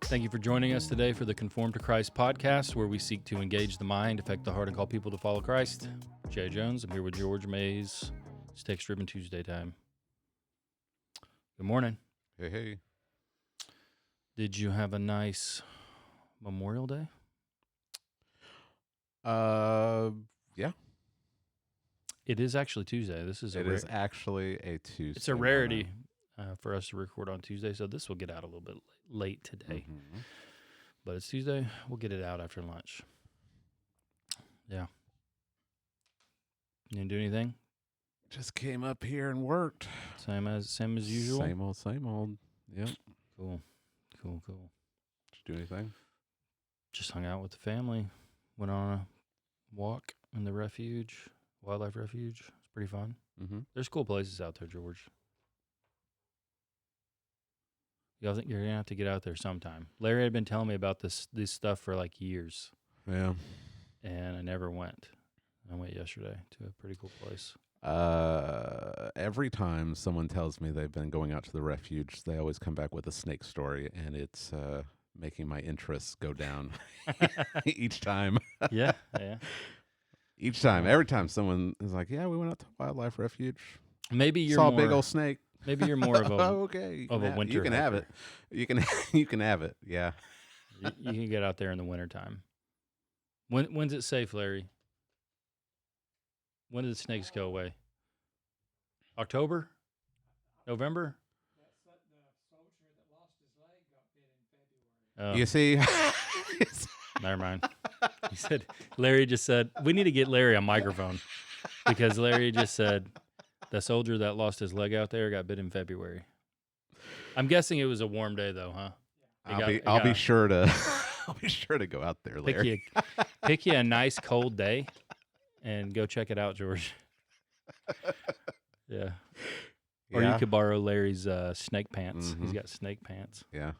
Thank you for joining us today for the Conform to Christ podcast, where we seek to engage the mind, affect the heart, and call people to follow Christ. Jay Jones, I'm here with George Mays. It's Text Driven Tuesday time. Good morning. Hey. Did you have a nice Memorial Day? Yeah. It is actually Tuesday. This is It is actually a Tuesday. It's a rarity for us to record on Tuesday, so this will get out a little bit late today. Mm-hmm. But it's Tuesday. We'll get it out after lunch. Yeah. You didn't do anything? Just came up here and worked. Same as usual? Same old. Yep. Cool. Did you do anything? Just hung out with the family. Went on a walk in the refuge, wildlife refuge. It's pretty fun. Mm-hmm. There's cool places out there, George. Y'all think you're going to have to get out there sometime. Larry had been telling me about this stuff for like years. Yeah. And I never went. I went yesterday to a pretty cool place. Every time someone tells me they've been going out to the refuge, they always come back with a snake story, and it's making my interests go down each time. Yeah. Each time. Every time someone is like, yeah, we went out to wildlife refuge. Maybe you're saw more, a big old snake. Maybe you're more of a okay. of a winter. You can have it. You can have it. Yeah. You can get out there in the wintertime. When's it safe, Larry? When do the snakes go away? October? November? The soldier that lost his leg got bit in February. Oh, You see? never mind. He said, Larry just said, we need to get Larry a microphone because Larry just said the soldier that lost his leg out there got bit in February. I'm guessing it was a warm day though, huh? I'll be sure to go out there, Larry. Pick you a nice cold day and go check it out, George. Yeah. Or you could borrow Larry's snake pants. Mm-hmm. He's got snake pants. Yeah.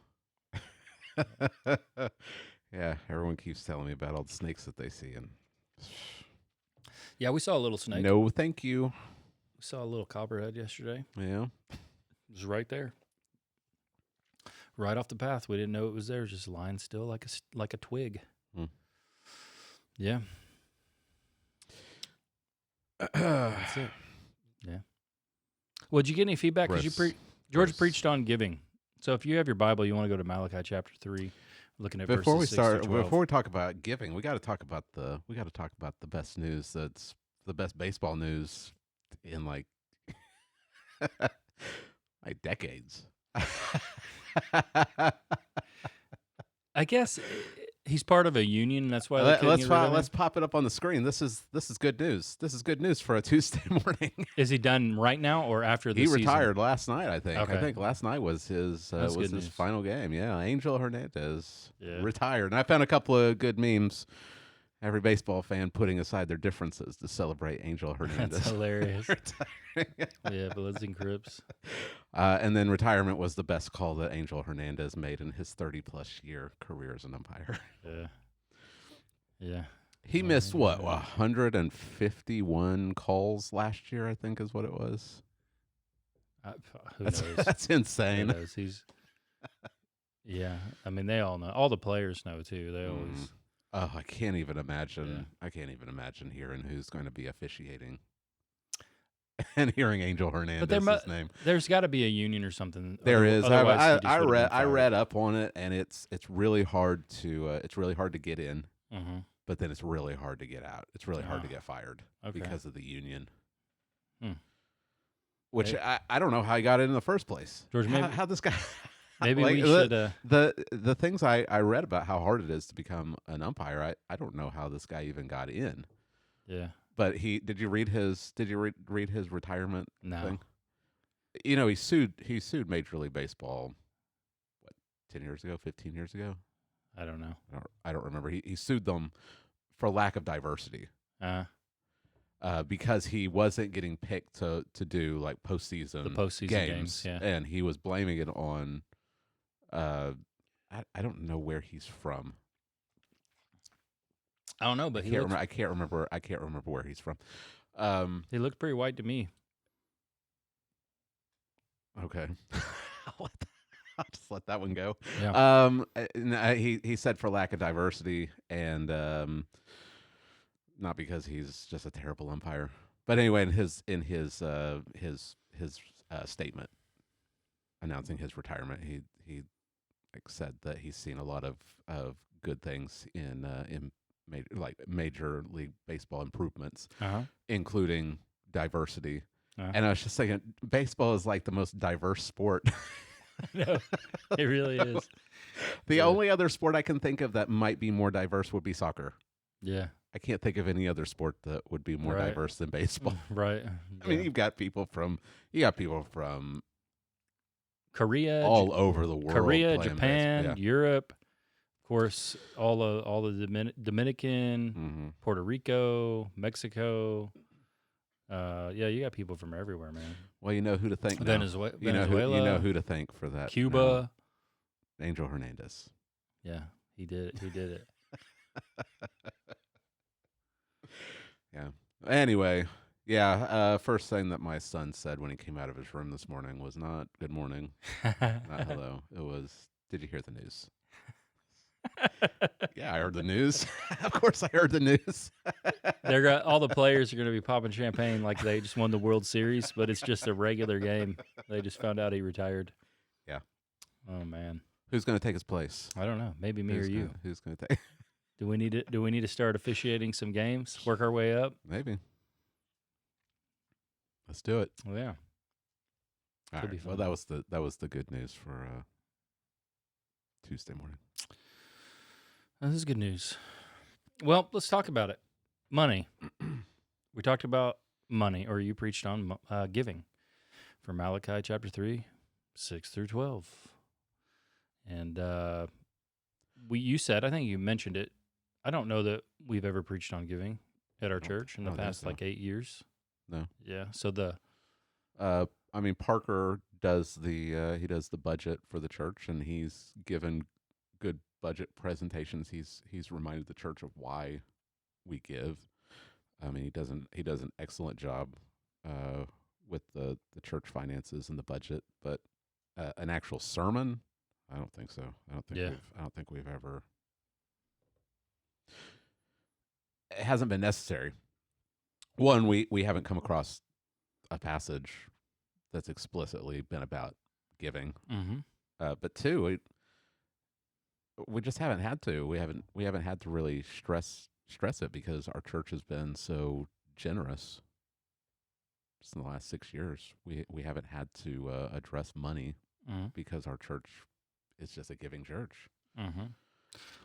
Yeah, everyone keeps telling me about all the snakes that they see. And Yeah, we saw a little snake. no, thank you. We saw a little copperhead yesterday. Yeah. It was right there. Right off the path. We didn't know it was there. It was just lying still like a twig. Hmm. Yeah. That's it. Yeah. Well, did you get any feedback? Because George preached on giving. So if you have your Bible, you want to go to Malachi chapter 3, looking at Before verses we 6 start, to 12. before we talk about giving, we got to talk about the best news. That's the best baseball news in like decades. I guess he's part of a union. That's why they couldn't get rid of him. Let's pop it up on the screen. This is good news. This is good news for a Tuesday morning. Is he done right now or after the He season? retired last night, I think. Okay. I think last night was his final game. Yeah, Angel Hernandez retired. And I found a couple of good memes. Every baseball fan putting aside their differences to celebrate Angel Hernandez. That's hilarious. Yeah, Bloods and Crips. And then retirement was the best call that Angel Hernandez made in his 30-plus year career as an umpire. Yeah. He missed, 151 calls last year, I think is what it was. Who knows? That's insane. Who knows? Yeah, I mean, they all know. All the players know, too. They always... Oh, I can't even imagine. Yeah. I can't even imagine hearing who's going to be officiating and hearing Angel Hernandez's name. There's got to be a union or something. There is. I read read up on it, and it's really hard to get in, Mm-hmm. but then it's really hard to get out. It's really hard to get fired because of the union. Which I don't know how he got in the first place. George, how this guy. Maybe we should. The things I read about how hard it is to become an umpire. I don't know how this guy even got in. Yeah. But did you read his retirement No. thing? You know, he sued Major League Baseball 10 years ago, 15 years ago? I don't know. I don't remember. He sued them for lack of diversity. Because he wasn't getting picked to do like postseason games. Yeah. And he was blaming it on I don't know where he's from. I don't know, but I can't remember where he's from. He looked pretty white to me. Okay. I'll just let that one go. Yeah. He said for lack of diversity, and not because he's just a terrible umpire. But anyway, in his statement announcing his retirement, he like said that he's seen a lot of good things in major league baseball improvements, Uh-huh. including diversity. Uh-huh. And I was just thinking, baseball is like the most diverse sport. No, it really is. The Yeah. only other sport I can think of that might be more diverse would be soccer. Yeah. I can't think of any other sport that would be more Right. diverse than baseball. Right. I mean, you've got people from Korea, all over the world. Korea, playing Japan, baseball. Europe, of course, all the Dominican, Mm-hmm. Puerto Rico, Mexico. Yeah, you got people from everywhere, man. Well, you know who to thank now. Venezuela, You know who to thank for that. Cuba. now. Angel Hernandez. Yeah, he did it. He did it. Yeah. Anyway, yeah. First thing that my son said when he came out of his room this morning was not "Good morning," not "Hello." It was, "Did you hear the news?" Yeah, I heard the news. Of course, I heard the news. All the players are going to be popping champagne like they just won the World Series, but it's just a regular game. They just found out he retired. Yeah. Oh man. Who's going to take his place? I don't know. Maybe me or you. Who's going to take? Do we need to start officiating some games? Work our way up? Maybe. Let's do it. Well, yeah. All Could be right. Well, fun. that was the good news for Tuesday morning. This is good news. Well, let's talk about it. Money. We talked about money, or you preached on giving from Malachi chapter 3, 6 through 12. And you said, I think you mentioned it. I don't know that we've ever preached on giving at our church in the past like 8 years. No. Yeah. So I mean, Parker does he does the budget for the church, and he's given good budget presentations. He's reminded the church of why we give. I mean, he does an excellent job with the church finances and the budget, but an actual sermon, I don't think so. I don't think we've ever. It hasn't been necessary. One, we haven't come across a passage that's explicitly been about giving. mm-hmm. But two, we just haven't had to. We haven't had to really stress it because our church has been so generous. Just in the last 6 years, we haven't had to address money because our church is just a giving church. Mm-hmm.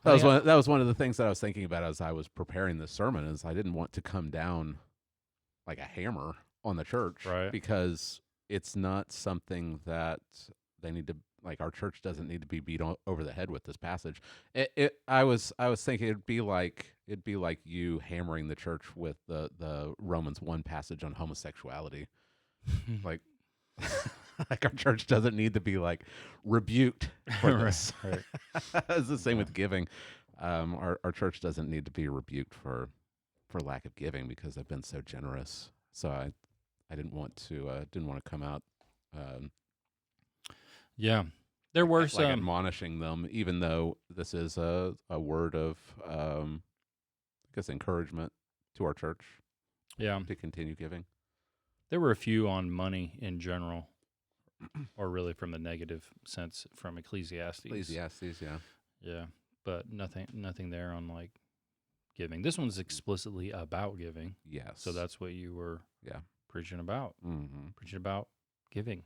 That was one of the things that I was thinking about as I was preparing this sermon. Is I didn't want to come down like a hammer on the church, right? Because it's not something that they need to, like, our church doesn't need to be beat over the head with this passage. I was thinking it'd be like you hammering the church with the Romans 1 passage on homosexuality. Like like our church doesn't need to be like rebuked for this. Right. It's the same with giving. Our church doesn't need to be rebuked for lack of giving because they've been so generous. So I didn't want to come out Yeah. There were like some admonishing them, even though this is a word of I guess encouragement to our church. Yeah. To continue giving. There were a few on money in general, or really from the negative sense from Ecclesiastes. Ecclesiastes, yeah. Yeah, but nothing there on like giving. This one's explicitly about giving. Yes. So that's what you were preaching about. Mm-hmm. Preaching about giving.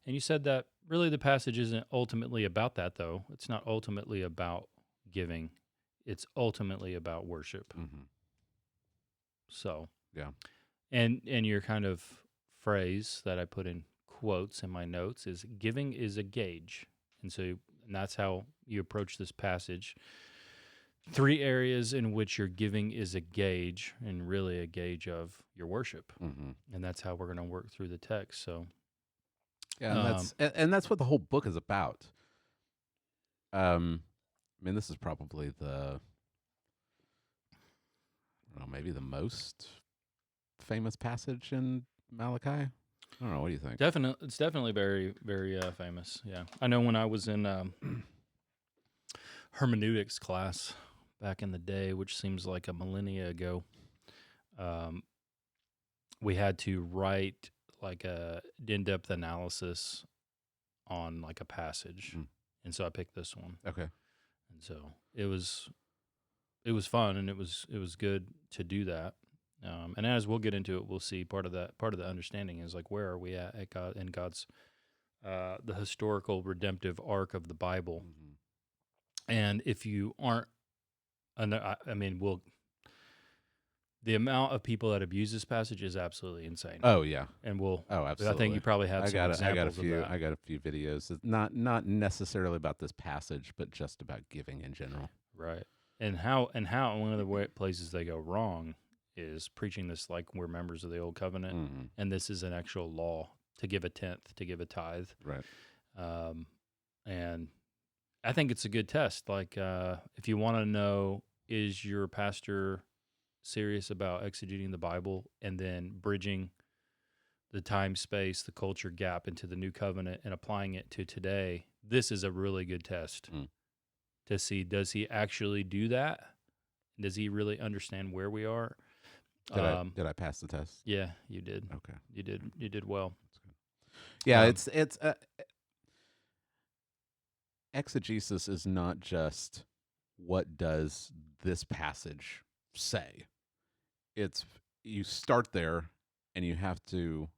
And you said that really the passage isn't ultimately about that, though. It's not ultimately about giving. It's ultimately about worship. Mm-hmm. So, yeah. And your kind of phrase that I put in quotes in my notes is giving is a gauge. And that's how you approach this passage. 3 areas in which your giving is a gauge, and really a gauge of your worship. Mm-hmm. And that's how we're going to work through the text. So, yeah, and that's what the whole book is about. I mean, this is probably maybe the most famous passage in Malachi. I don't know. What do you think? Definitely, it's definitely very, very famous. Yeah, I know when I was in hermeneutics class back in the day, which seems like a millennia ago, um, we had to write like a in-depth analysis on like a passage, Mm. and so I picked this one, Okay. and so it was fun, and it was good to do that. And as we'll get into it, we'll see part of the understanding is like where are we at God in God's the historical redemptive arc of the Bible. Mhm. And if you aren't, I mean, the amount of people that abuse this passage is absolutely insane. Oh yeah. And Oh, I absolutely. think you probably have some I got examples a few. of that. I got a few videos. It's not necessarily about this passage, but just about giving in general. Right. And how one of the places they go wrong is preaching this like we're members of the old covenant, Mhm. and this is an actual law to give a tenth, to give a tithe. Right. And I think it's a good test. Like, if you want to know, is your pastor serious about exegeting the Bible and then bridging the time, space, the culture gap into the new covenant and applying it to today? This is a really good test to see, does he actually do that? Does he really understand where we are? Did I pass the test? Yeah, you did. Okay. You did well. That's good. Yeah, Um, it's exegesis is not just what does this passage say. It's you start there and you have to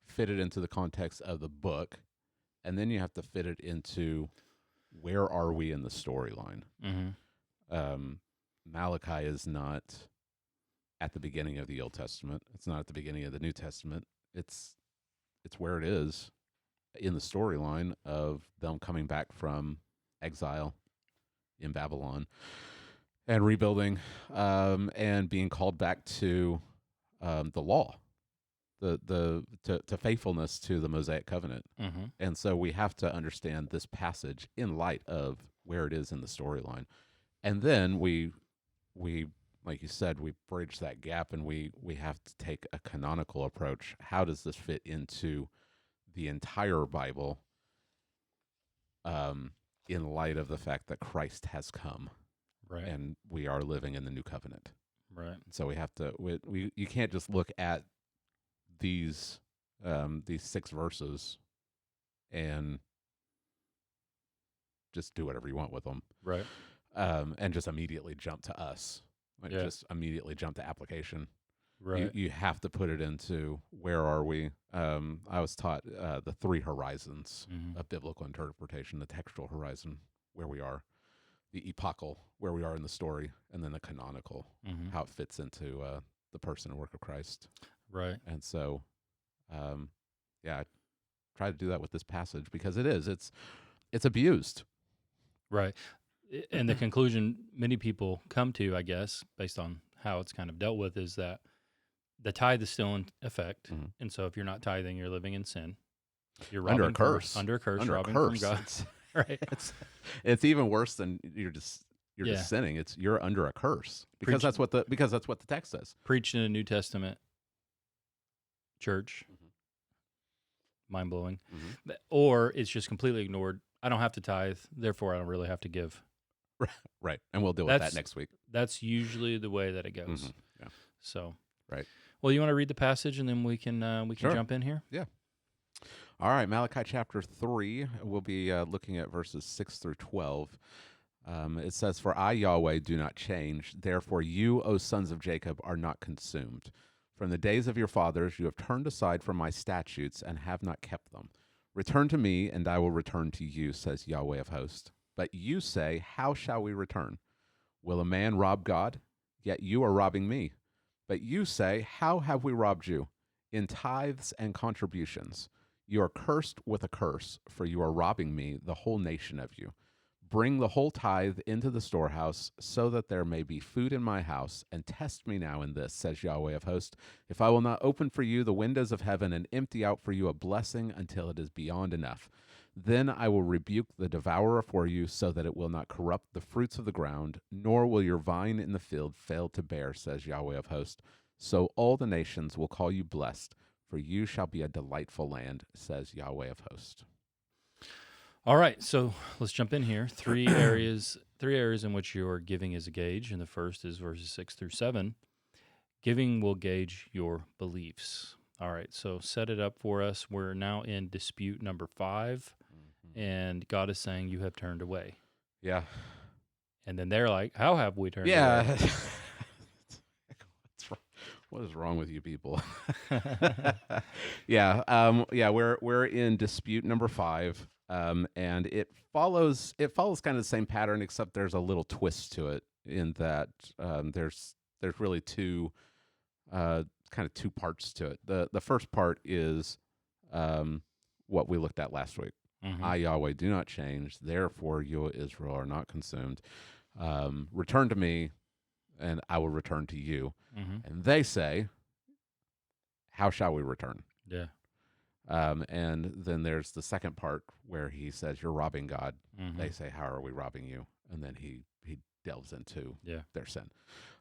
fit it into the context of the book, and then you have to fit it into where are we in the storyline. Malachi is not at the beginning of the Old Testament. It's not at the beginning of the New Testament. It's where it is in the storyline of them coming back from exile in Babylon and rebuilding, and being called back to the law, to faithfulness to the Mosaic covenant. And so we have to understand this passage in light of where it is in the storyline, and then we like you said, we bridge that gap, and we have to take a canonical approach. How does this fit into the entire Bible, in light of the fact that Christ has come, right, and we are living in the new covenant? right. So we have to. You can't just look at these 6 verses and just do whatever you want with them, Right. and just immediately jump to us, like Yeah. just immediately jump to application. Right. You have to put it into where are we. I was taught the 3 horizons of biblical interpretation: the textual horizon, where we are; the epochal, where we are in the story; and then the canonical, how it fits into the person and work of Christ. Right. And so, yeah, I try to do that with this passage because it's abused. Right. And the conclusion many people come to, I guess, based on how it's kind of dealt with, is that the tithe is still in effect. And so if you're not tithing, you're living in sin. You're Under a robbing curse. Under a curse, Under a robbing curse. from God. Right. It's even worse than you're just sinning. It's you're under a curse because that's what the text says. Preached in a New Testament church. Mind blowing. Or it's just completely ignored. I don't have to tithe, therefore I don't really have to give. Right. And we'll deal with that next week. That's usually the way that it goes. Yeah. So, right. Well, you want to read the passage and then we can Sure. jump in here? Yeah. All right, Malachi chapter 3. We'll be looking at verses 6 through 12. It says, "For I, Yahweh, do not change. Therefore you, O sons of Jacob, are not consumed. From the days of your fathers you have turned aside from my statutes and have not kept them. Return to me, and I will return to you, says Yahweh of hosts. But you say, how shall we return? Will a man rob God? Yet you are robbing me. But you say, how have we robbed you? In tithes and contributions. You are cursed with a curse, for you are robbing me, the whole nation of you. Bring the whole tithe into the storehouse, so that there may be food in my house, and test me now in this, says Yahweh of hosts, if I will not open for you the windows of heaven and empty out for you a blessing until it is beyond enough. Then I will rebuke the devourer for you, so that it will not corrupt the fruits of the ground, nor will your vine in the field fail to bear, says Yahweh of hosts. So all the nations will call you blessed, for you shall be a delightful land, says Yahweh of hosts. All right, so let's jump in here. Three areas in which your giving is a gauge, and the first is verses 6 through 7. Giving will gauge your beliefs. All right, so set it up for us. We're now in dispute number 5, and God is saying, you have turned away. Yeah. And then they're like, how have we turned away? Yeah. What is wrong with you people? Yeah. We're in dispute number 5. And it follows kind of the same pattern, except there's a little twist to it in that there's really two parts to it. The first part is what we looked at last week. Mhm. I, Yahweh, do not change. Therefore, you, Israel, are not consumed. Return to me, and I will return to you. Mhm. And they say, how shall we return? Yeah. And then there's the second part where he says, you're robbing God. Mhm. They say, how are we robbing you? And then he delves into Yeah. their sin.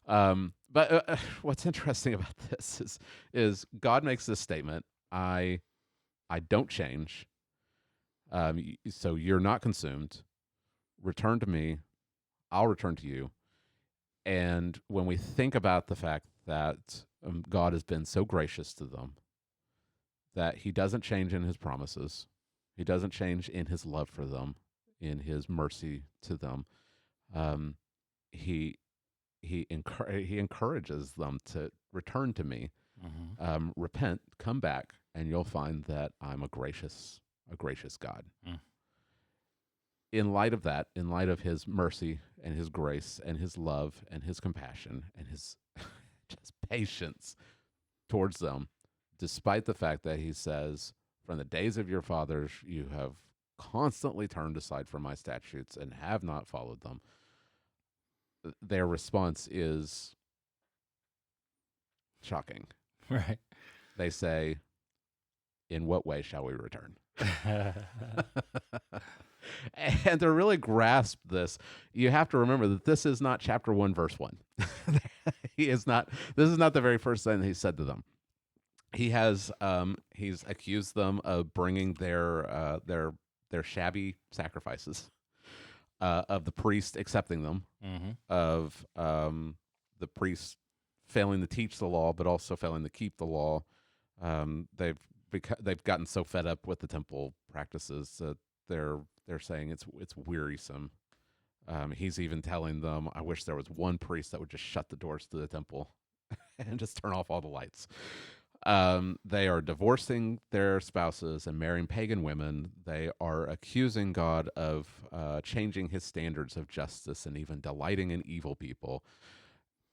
But what's interesting about this is God makes this statement, I don't change. So you're not consumed. Return to me. I'll return to you. And when we think about the fact that God has been so gracious to them, that he doesn't change in his promises, he doesn't change in his love for them, in his mercy to them, he encourages them to return to me, repent, come back, and you'll find that I'm a gracious God. In light of that, in light of his mercy and his grace and his love and his compassion and his just patience towards them, despite the fact that he says, from the days of your fathers, you have constantly turned aside from my statutes and have not followed them, their response is shocking. Right. They say, in what way shall we return? And to really grasp this, you have to remember that this is not chapter 1, verse 1. This is not the very first thing he said to them. He's accused them of bringing their shabby sacrifices, of the priest accepting them, of the priest failing to teach the law, but also failing to keep the law. They've gotten so fed up with the temple practices that they're saying it's wearisome. He's even telling them, I wish there was one priest that would just shut the doors to the temple and just turn off all the lights. They are divorcing their spouses and marrying pagan women. They are accusing God of changing his standards of justice and even delighting in evil people.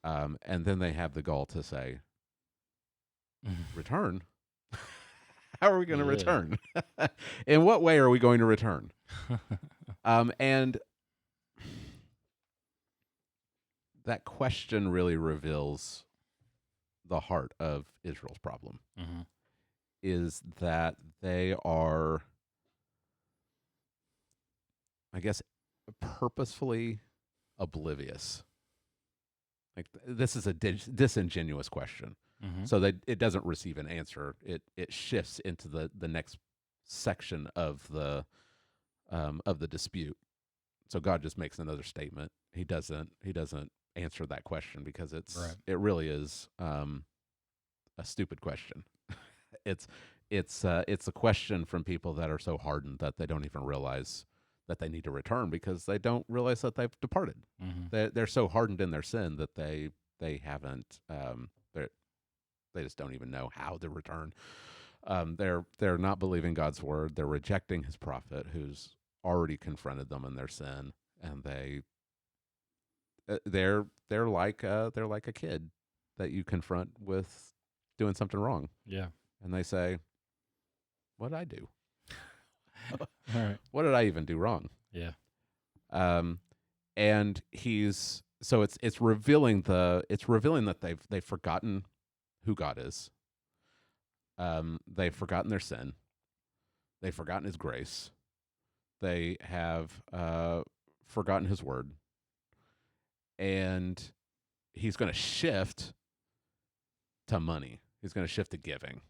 And then they have the gall to say, return? How are we going to return? In what way are we going to return? And that question really reveals the heart of Israel's problem, is that they are, I guess, purposefully oblivious. Like, this is a disingenuous question. So that it doesn't receive an answer. It shifts into the next section of the dispute. So God just makes another statement. He doesn't answer that question because it really is a stupid question. It's a question from people that are so hardened that they don't even realize that they need to return, because they don't realize that they've departed. They're so hardened in their sin that they haven't. They just don't even know how to return. They're not believing God's word. They're rejecting his prophet, who's already confronted them in their sin, and they're like a kid that you confront with doing something wrong. Yeah, and they say, "What did I do? All right. What did I even do wrong?" Yeah. And it's revealing that they've forgotten who God is. They've forgotten their sin. They've forgotten his grace. They have forgotten his word. And he's going to shift to money. He's going to shift to giving.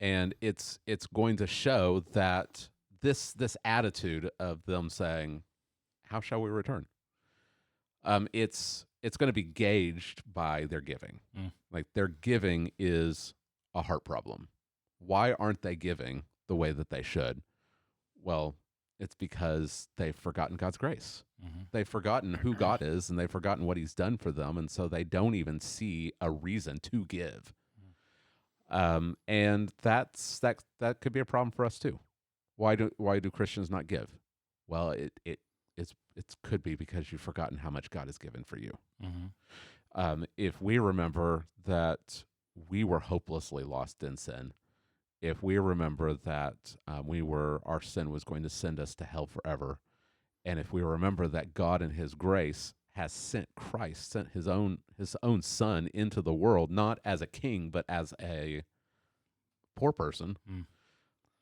And it's going to show that this attitude of them saying, "How shall we return?" It's going to be gauged by their giving. Like their giving is a heart problem. Why aren't they giving the way that they should? Well, it's because they've forgotten God's grace. They've forgotten who God is, and they've forgotten what He's done for them, and so they don't even see a reason to give. And that could be a problem for us too. Why do Christians not give? Well, it could be because you've forgotten how much God has given for you. If we remember that we were hopelessly lost in sin, if we remember that our sin was going to send us to hell forever, and if we remember that God in His grace has sent His own Son into the world, not as a king, but as a poor person,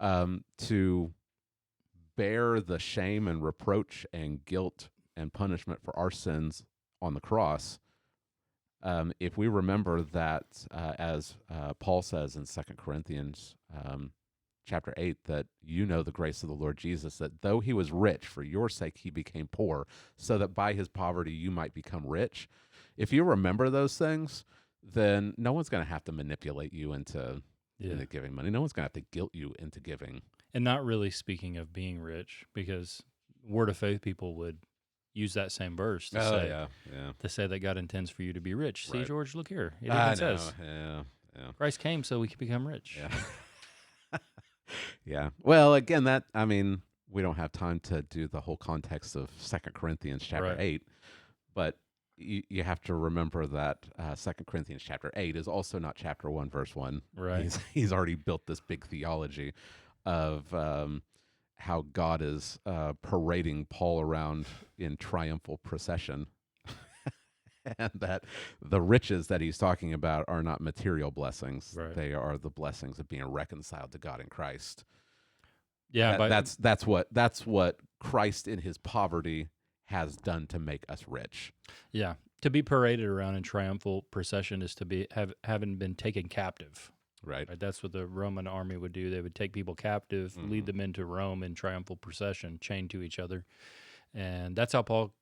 to bear the shame and reproach and guilt and punishment for our sins on the cross. If we remember that, as Paul says in 2 Corinthians chapter 8, that you know the grace of the Lord Jesus, that though He was rich, for your sake He became poor, so that by His poverty you might become rich. If you remember those things, then no one's going to have to manipulate you into giving money. No one's going to have to guilt you into giving. And not really speaking of being rich, because Word of Faith people would use that same verse to say that God intends for you to be rich. See, Right. George, look here. It even says Yeah. Christ came so we could become rich. Yeah. Yeah. Well, again, we don't have time to do the whole context of 2 Corinthians chapter 8, but you have to remember that 2 Corinthians chapter 8 is also not chapter 1, verse 1. Right. He's already built this big theology of how God is parading Paul around in triumphal procession, and that the riches that he's talking about are not material blessings. Right. They are the blessings of being reconciled to God in Christ. Yeah, that's what Christ in His poverty has done to make us rich. Yeah, to be paraded around in triumphal procession is to be having been taken captive. Right. That's what the Roman army would do. They would take people captive, lead them into Rome in triumphal procession, chained to each other, and that's how Paul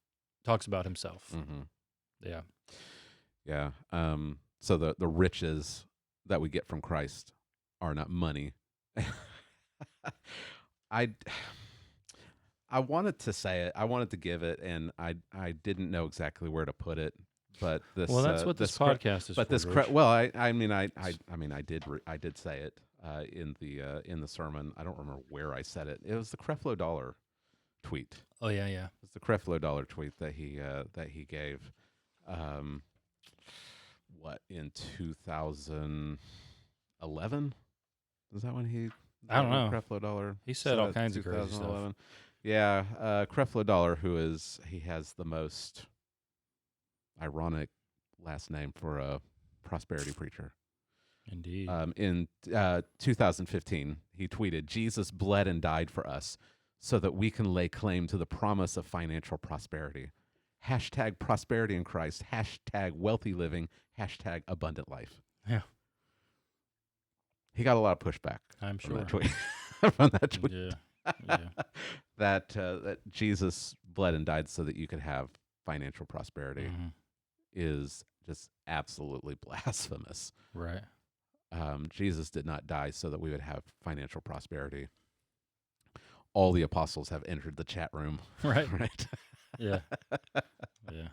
talks about himself. Yeah. Yeah. So the riches that we get from Christ are not money. I wanted to say it. I wanted to give it, and I didn't know exactly where to put it. But this that's what this podcast is. But for, I did say it in the sermon. I don't remember where I said it. It was the Creflo Dollar tweet. Oh yeah. It's the Creflo Dollar tweet that he gave. In 2011? Is that when he? I don't know. Creflo Dollar. He said all kinds of crazy stuff. Yeah, Creflo Dollar, he has the most ironic last name for a prosperity preacher. Indeed. In 2015, he tweeted, "Jesus bled and died for us so that we can lay claim to the promise of financial prosperity. Hashtag prosperity in Christ. Hashtag wealthy living. Hashtag abundant life." Yeah. He got a lot of pushback. I'm from sure. That tweet. From that tweet. Yeah. That Jesus bled and died so that you could have financial prosperity is just absolutely blasphemous. Right. Jesus did not die so that we would have financial prosperity. All the apostles have entered the chat room. Right. Right. Yeah. Yeah.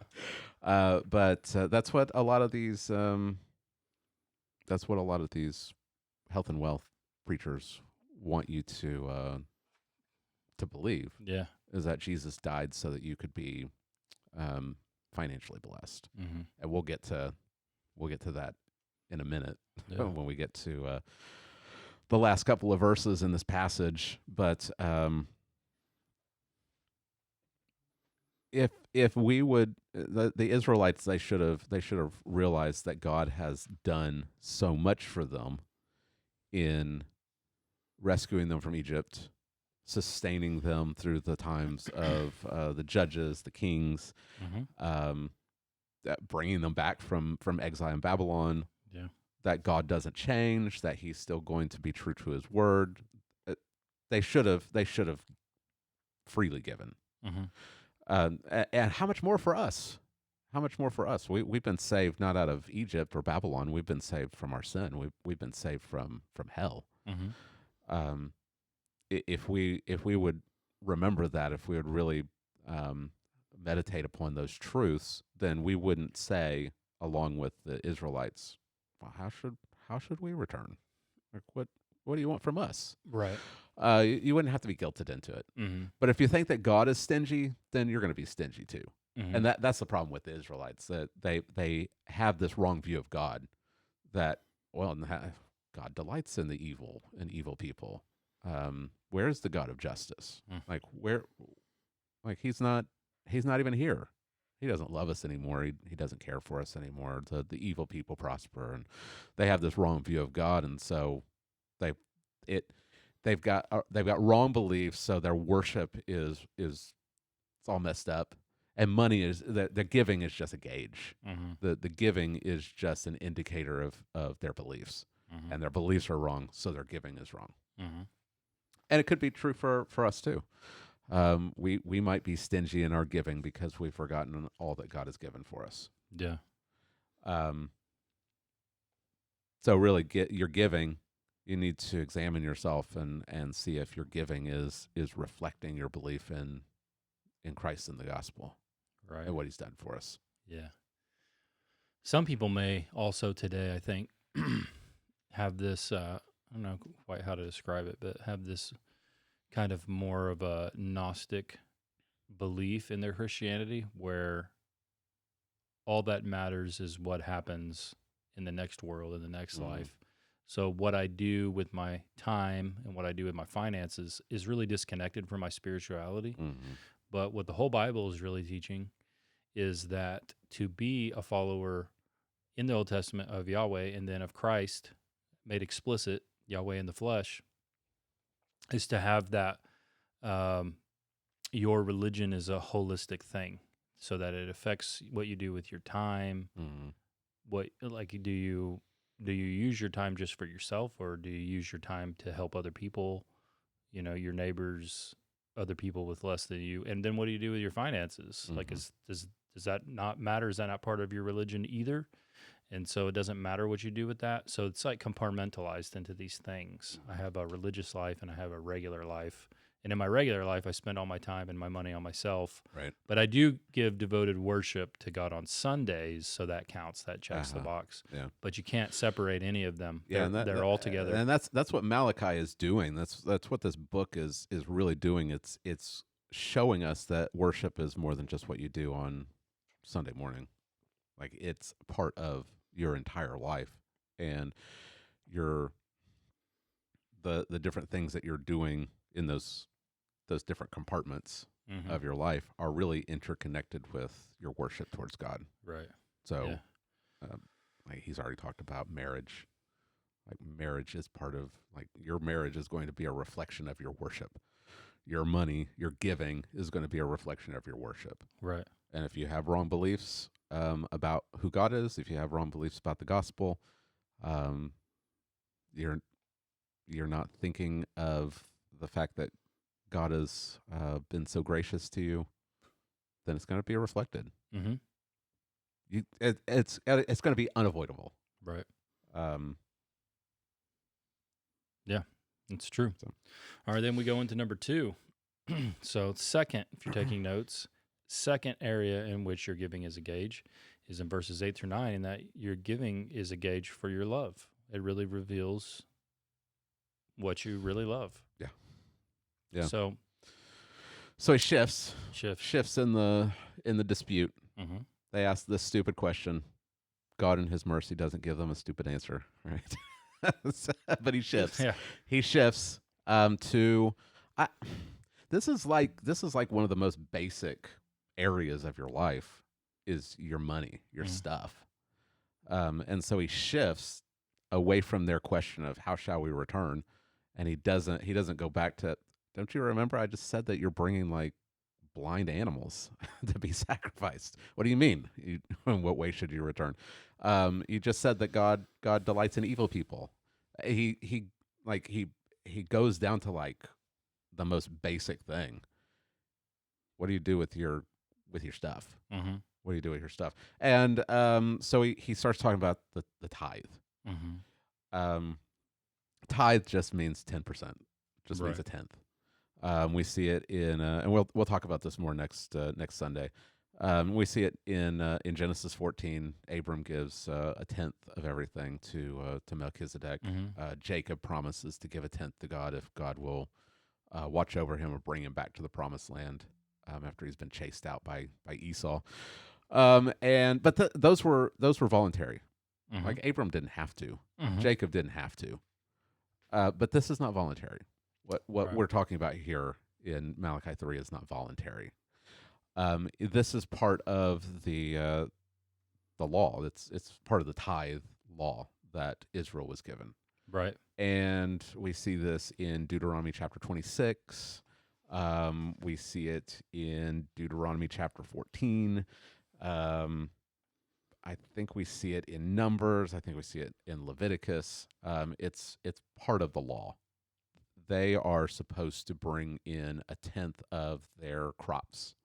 But that's what a lot of these health and wealth preachers want you to believe. Yeah. Is that Jesus died so that you could be financially blessed. And we'll get to that in a minute when we get to the last couple of verses in this passage. But if we would, the Israelites, they should have realized that God has done so much for them in rescuing them from Egypt, sustaining them through the times of the judges, the kings, bringing them back from exile in Babylon. Yeah. that God doesn't change, that He's still going to be true to His word. They should have freely given. Mm-hmm. And how much more for us? How much more for us? We've been saved not out of Egypt or Babylon. We've been saved from our sin. We've been saved from hell. Mm-hmm. If we would remember that, if we would really meditate upon those truths, then we wouldn't say, along with the Israelites, well, how should we return? Like, what do you want from us? Right. You wouldn't have to be guilted into it. Mm-hmm. But if you think that God is stingy, then you're going to be stingy too. Mm-hmm. And that's the problem with the Israelites, that they have this wrong view of God, that, well, God delights in the evil and evil people. Where's the God of justice? Like, he's not even here. He doesn't love us anymore. He doesn't care for us anymore. The evil people prosper, and they have this wrong view of God, and so they've got wrong beliefs. So their worship is it's all messed up, and money is the giving is just a gauge. Mm-hmm. The giving is just an indicator of their beliefs, and their beliefs are wrong, so their giving is wrong. Mm-hmm. And it could be true for us too. We might be stingy in our giving because we've forgotten all that God has given for us. Yeah. So really, your giving, you need to examine yourself and see if your giving is reflecting your belief in Christ and the gospel, Right. and what He's done for us. Yeah. Some people may also today, I think, have this, I don't know quite how to describe it, but have this kind of more of a Gnostic belief in their Christianity, where all that matters is what happens in the next world, in the next life. So what I do with my time and what I do with my finances is really disconnected from my spirituality. Mm-hmm. But what the whole Bible is really teaching is that to be a follower in the Old Testament of Yahweh and then of Christ, made explicit, Yahweh in the flesh, is to have that your religion is a holistic thing, so that it affects what you do with your time. Mm-hmm. What, like, do you use your time just for yourself, or do you use your time to help other people, your neighbors, other people with less than you? And then what do you do with your finances? Mm-hmm. Like, does that not matter? Is that not part of your religion either? And so it doesn't matter what you do with that. So it's like compartmentalized into these things. I have a religious life and I have a regular life. And in my regular life, I spend all my time and my money on myself. Right. But I do give devoted worship to God on Sundays, so that counts. That checks the box. Yeah. But you can't separate any of them. Yeah, they're all together. And that's what Malachi is doing. That's what this book is really doing. It's showing us that worship is more than just what you do on Sunday morning. Like, it's part of your entire life, and the different things that you're doing in those different compartments of your life are really interconnected with your worship towards God. Right. So, like, he's already talked about marriage. Like, marriage is part of, like, your marriage is going to be a reflection of your worship. Your money, your giving is going to be a reflection of your worship. Right. And if you have wrong beliefs about who God is, if you have wrong beliefs about the gospel, you're not thinking of the fact that God has been so gracious to you, then it's going to be reflected. Mm-hmm. It's going to be unavoidable. Right. Yeah, it's true. So. All right, then we go into number 2. So second, if you're taking notes, second area in which your giving is a gauge is in verses 8 through 9, and that your giving is a gauge for your love. It really reveals what you really love. Yeah. Yeah. So he shifts in the dispute. Mm-hmm. They ask this stupid question. God in His mercy doesn't give them a stupid answer, right? But He shifts. Yeah. He shifts to. This is like one of the most basic areas of your life is your money, your stuff, and so He shifts away from their question of how shall we return, and he doesn't go back to. Don't you remember I just said that you're bringing like blind animals to be sacrificed. What do you mean? In what way should you return? You just said that God delights in evil people. He like he goes down to like the most basic thing. What do you do with your stuff? Mm-hmm. What do you do with your stuff? And so he starts talking about the tithe. Mm-hmm. Tithe just means 10%. Just means a Right. tenth. We see it in, and we'll talk about this more next Sunday. We see it in Genesis 14. Abram gives a tenth of everything to Melchizedek. Mm-hmm. Jacob promises to give a tenth to God if God will watch over him or bring him back to the promised land after he's been chased out by Esau. But those were voluntary. Mm-hmm. Like Abram didn't have to. Mm-hmm. Jacob didn't have to. But this is not voluntary. What Right. we're talking about here in Malachi 3 is not voluntary. This is part of the law. It's part of the tithe law that Israel was given. Right. And we see this in Deuteronomy chapter 26. We see it in Deuteronomy chapter 14. I think we see it in Numbers. I think we see it in Leviticus. It's part of the law. They are supposed to bring in a tenth of their crops,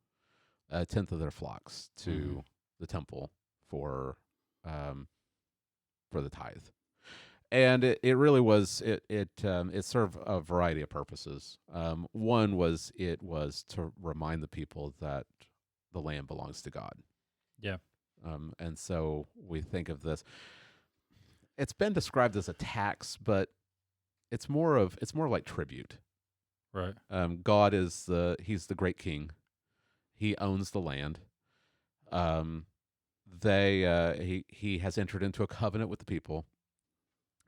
a tenth of their flocks to the temple for the tithe. And it really was it served a variety of purposes. One was it was to remind the people that the land belongs to God. Yeah. And so we think of this. It's been described as a tax, but it's more like tribute. Right. God is he's the great king. He owns the land. He has entered into a covenant with the people.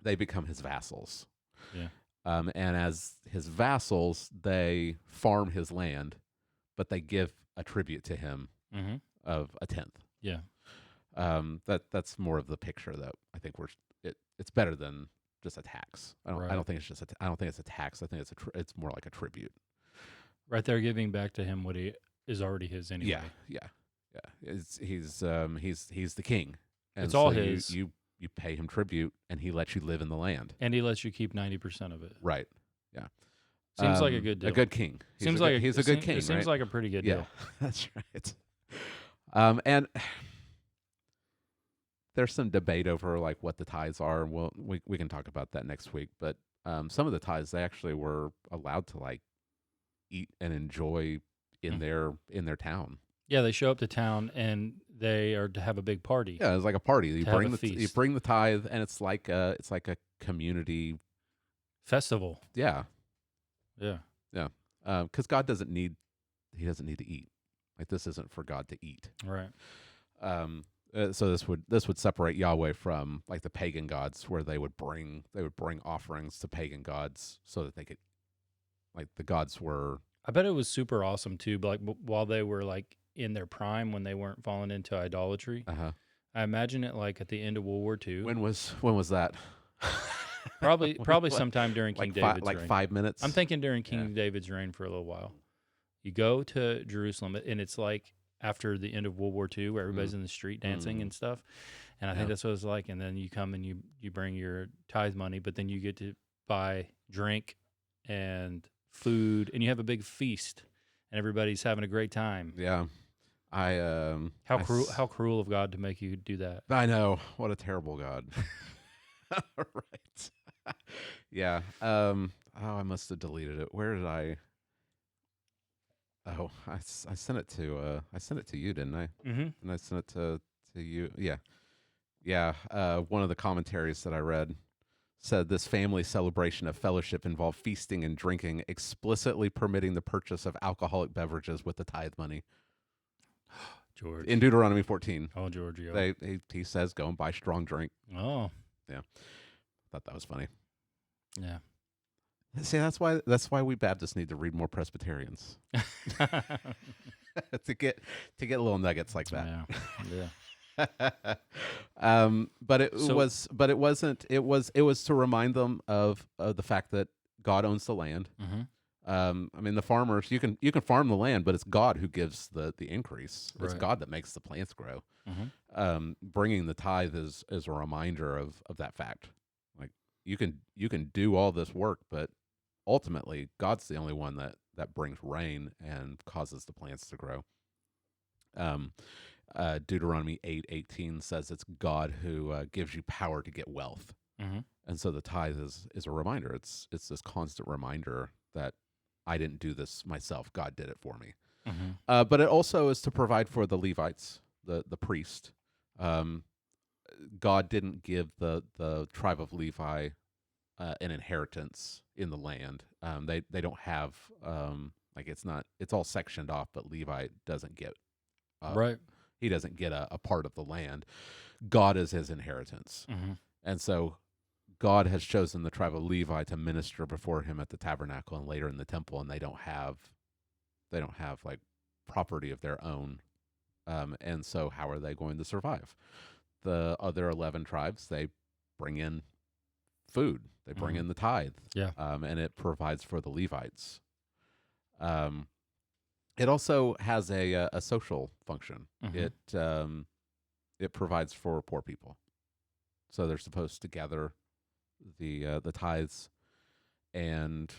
They become his vassals. Yeah. And as his vassals, they farm his land, but they give a tribute to him Mm-hmm. of a tenth. Yeah. That's more of the picture that I think it's better than just a tax. I Right. don't think it's just I don't think it's a tax. I think it's more like a tribute. Right there, giving back to him what he is already his anyway. Yeah. He's the king. And It's all so his. You pay him tribute, and he lets you live in the land. And he lets you keep 90% of it. Right. Yeah. Seems like a good deal. A good king. He's Seems a good king. It seems right? like a pretty good Yeah, deal. that's right. And there's some debate over like what the tithes are. We can talk about that next week. But some of the tithes they actually were allowed to like eat and enjoy in their town. Yeah, they show up to town and they are to have a big party. Yeah, it's like a party. You To have bring a you feast. bring the tithe, and it's like a community. Festival. Yeah, Yeah. because God doesn't need to eat. Like this isn't for God to eat. Right. So this would separate Yahweh from like the pagan gods, where they would bring offerings to pagan gods so that they could, like the gods were. I bet it was super awesome too, but like while they were like in their prime when they weren't falling into idolatry. I imagine it like at the end of World War II. When was that? Probably sometime during King David's reign. 5 minutes. I'm thinking during King David's reign for a little while. You go to Jerusalem, and it's like after the end of World War II, where everybody's in the street dancing and stuff. And I think that's what it's like. And then you come and you bring your tithe money, but then you get to buy drink and food, and you have a big feast, and everybody's having a great time. Yeah, How cruel of God to make you do that. I know, what a terrible God. Right. Yeah. I must have deleted it. Where did I? Oh, I sent it to you, didn't I? Mm-hmm. And I sent it to you. Yeah. One of the commentaries that I read said this family celebration of fellowship involved feasting and drinking, explicitly permitting the purchase of alcoholic beverages with the tithe money. George. In Deuteronomy 14. Oh, Giorgio. He says, go and buy strong drink. Oh. Yeah. Thought that was funny. Yeah. See, that's why we Baptists need to read more Presbyterians. to get little nuggets like that. Yeah. But it wasn't. It was to remind them of the fact that God owns the land. Mm-hmm. I mean, the farmers, you can farm the land, but it's God who gives the increase. It's Right. God that makes the plants grow. Mm-hmm. Bringing the tithe is a reminder of that fact. Like you can do all this work, but ultimately God's the only one that brings rain and causes the plants to grow. Deuteronomy 8:18 says it's God who gives you power to get wealth. Mm-hmm. And so the tithe is a reminder. It's this constant reminder that I didn't do this myself. God did it for me. Mm-hmm. But it also is to provide for the Levites, the priest. God didn't give the tribe of Levi an inheritance in the land. They don't have like it's all sectioned off, but Levi doesn't get Right. he doesn't get a part of the land. God is his inheritance, Mm-hmm. and so God has chosen the tribe of Levi to minister before him at the tabernacle and later in the temple, and they don't have like property of their own. And so how are they going to survive? The other 11 tribes, they bring in food. They bring in the tithe. Yeah. And it provides for the Levites. It also has a social function. Mhm. It provides for poor people. So they're supposed to gather the tithes, and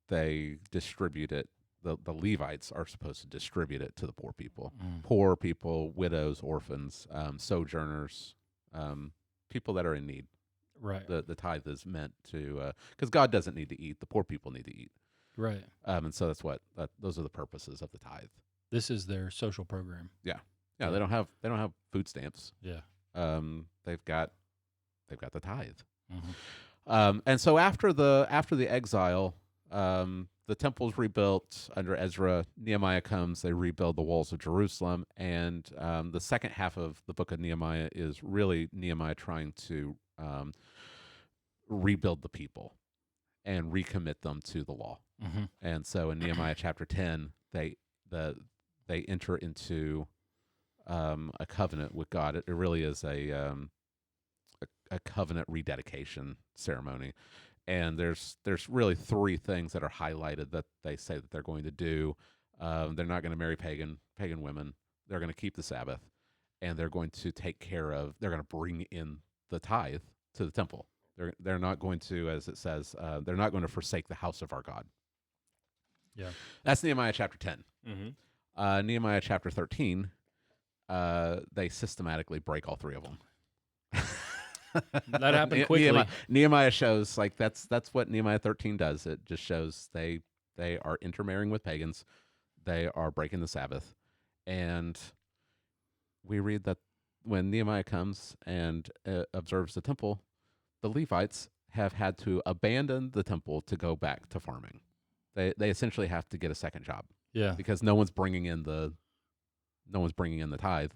they distribute it. The Levites are supposed to distribute it to the poor people, widows, orphans, sojourners, people that are in need. Right. The tithe is meant to, because God doesn't need to eat, the poor people need to eat, Right. and so that's what those are the purposes of the tithe. This is their social program. Yeah, Yeah. They don't have food stamps. Yeah. They've got the tithe. Mm-hmm. And so after the exile, the temple's rebuilt under Ezra. Nehemiah comes, they rebuild the walls of Jerusalem, and the second half of the book of Nehemiah is really Nehemiah trying to rebuild the people and recommit them to the law. Mm-hmm. And so in Nehemiah chapter 10, they enter into a covenant with God. It really is a covenant rededication ceremony. And there's really three things that are highlighted that they say that they're going to do. They're not going to marry pagan women. They're going to keep the Sabbath, and they're going to they're going to bring in the tithe to the temple. They're not going to, as it says, they're not going to forsake the house of our God. Yeah. That's Nehemiah chapter 10. Mm-hmm. Nehemiah chapter 13, they systematically break all three of them. That happened quickly. Nehemiah shows like that's what Nehemiah 13 does. It just shows they are intermarrying with pagans. They are breaking the Sabbath. And we read that when Nehemiah comes and observes the temple, the Levites have had to abandon the temple to go back to farming. They essentially have to get a second job. Yeah. Because no one's bringing in the tithe,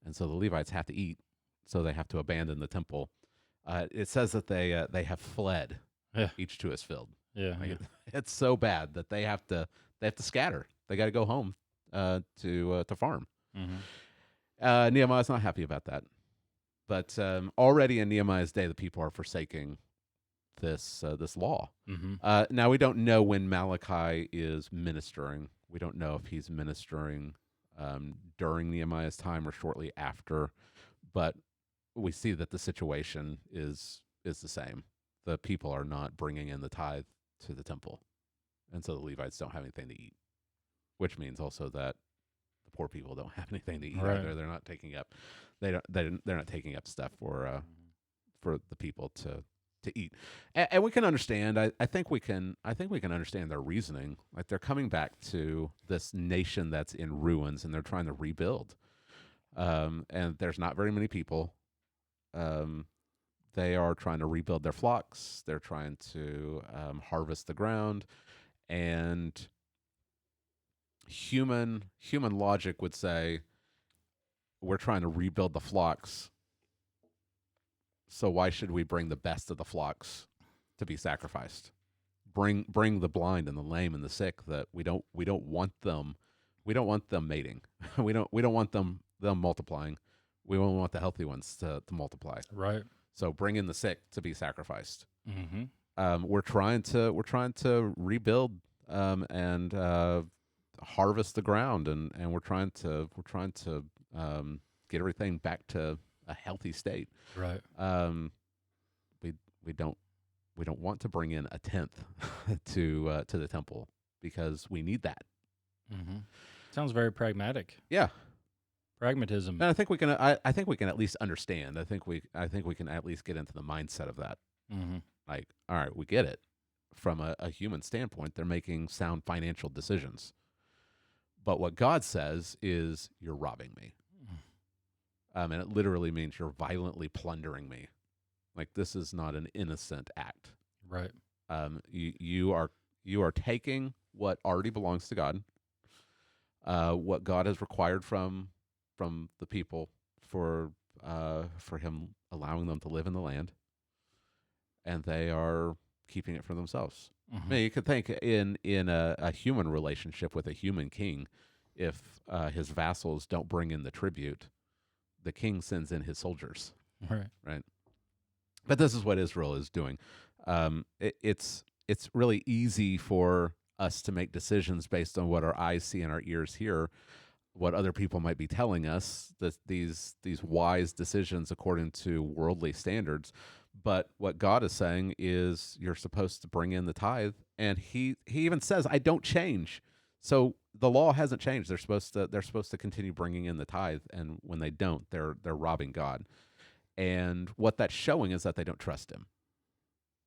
and so the Levites have to eat, so they have to abandon the temple. It says that they have fled, each to his field. Yeah. It's so bad that they have to scatter. They got to go home to farm. Mm-hmm. Nehemiah's not happy about that, but already in Nehemiah's day, the people are forsaking this law. Mm-hmm. Now we don't know when Malachi is ministering. We don't know if he's ministering during Nehemiah's time or shortly after, but we see that the situation is the same. The people are not bringing in the tithe to the temple, and so the Levites don't have anything to eat, which means also that the poor people don't have anything to eat either. They're not taking up they're not taking up stuff for the people to eat, and we can understand. I think we can understand their reasoning. Like they're coming back to this nation that's in ruins, and they're trying to rebuild. And there's not very many people. They are trying to rebuild their flocks. They're trying to harvest the ground, and human logic would say, we're trying to rebuild the flocks. So why should we bring the best of the flocks to be sacrificed? Bring the blind and the lame and the sick. That we don't want them. We don't want them mating. we don't want them multiplying. We only want the healthy ones to multiply. Right. So bring in the sick to be sacrificed. Mm-hmm. We're trying to rebuild and harvest the ground, and we're trying to get everything back to a healthy state. Right. Um, we we don't want to bring in a tenth to the temple because we need that. Mm-hmm. Sounds very pragmatic. Yeah, Pragmatism. and I think we can. I think we can at least understand. I think we can at least get into the mindset of that. Mm-hmm. Like, all right, we get it. From a human standpoint, they're making sound financial decisions. But what God says is, you're robbing me. And it literally means you're violently plundering me. Like, this is not an innocent act. Right. You are taking what already belongs to God, what God has required from the people for Him allowing them to live in the land, and they are keeping it for themselves. Mm-hmm. I mean, you could think in a human relationship with a human king, if his vassals don't bring in the tribute, the king sends in his soldiers. Right. But this is what Israel is doing. It's really easy for us to make decisions based on what our eyes see and our ears hear, what other people might be telling us, these wise decisions according to worldly standards. But what God is saying is, you're supposed to bring in the tithe, and He even says, I don't change. So the law hasn't changed. They're supposed to continue bringing in the tithe, and when they don't, they're robbing God. And what that's showing is that they don't trust Him.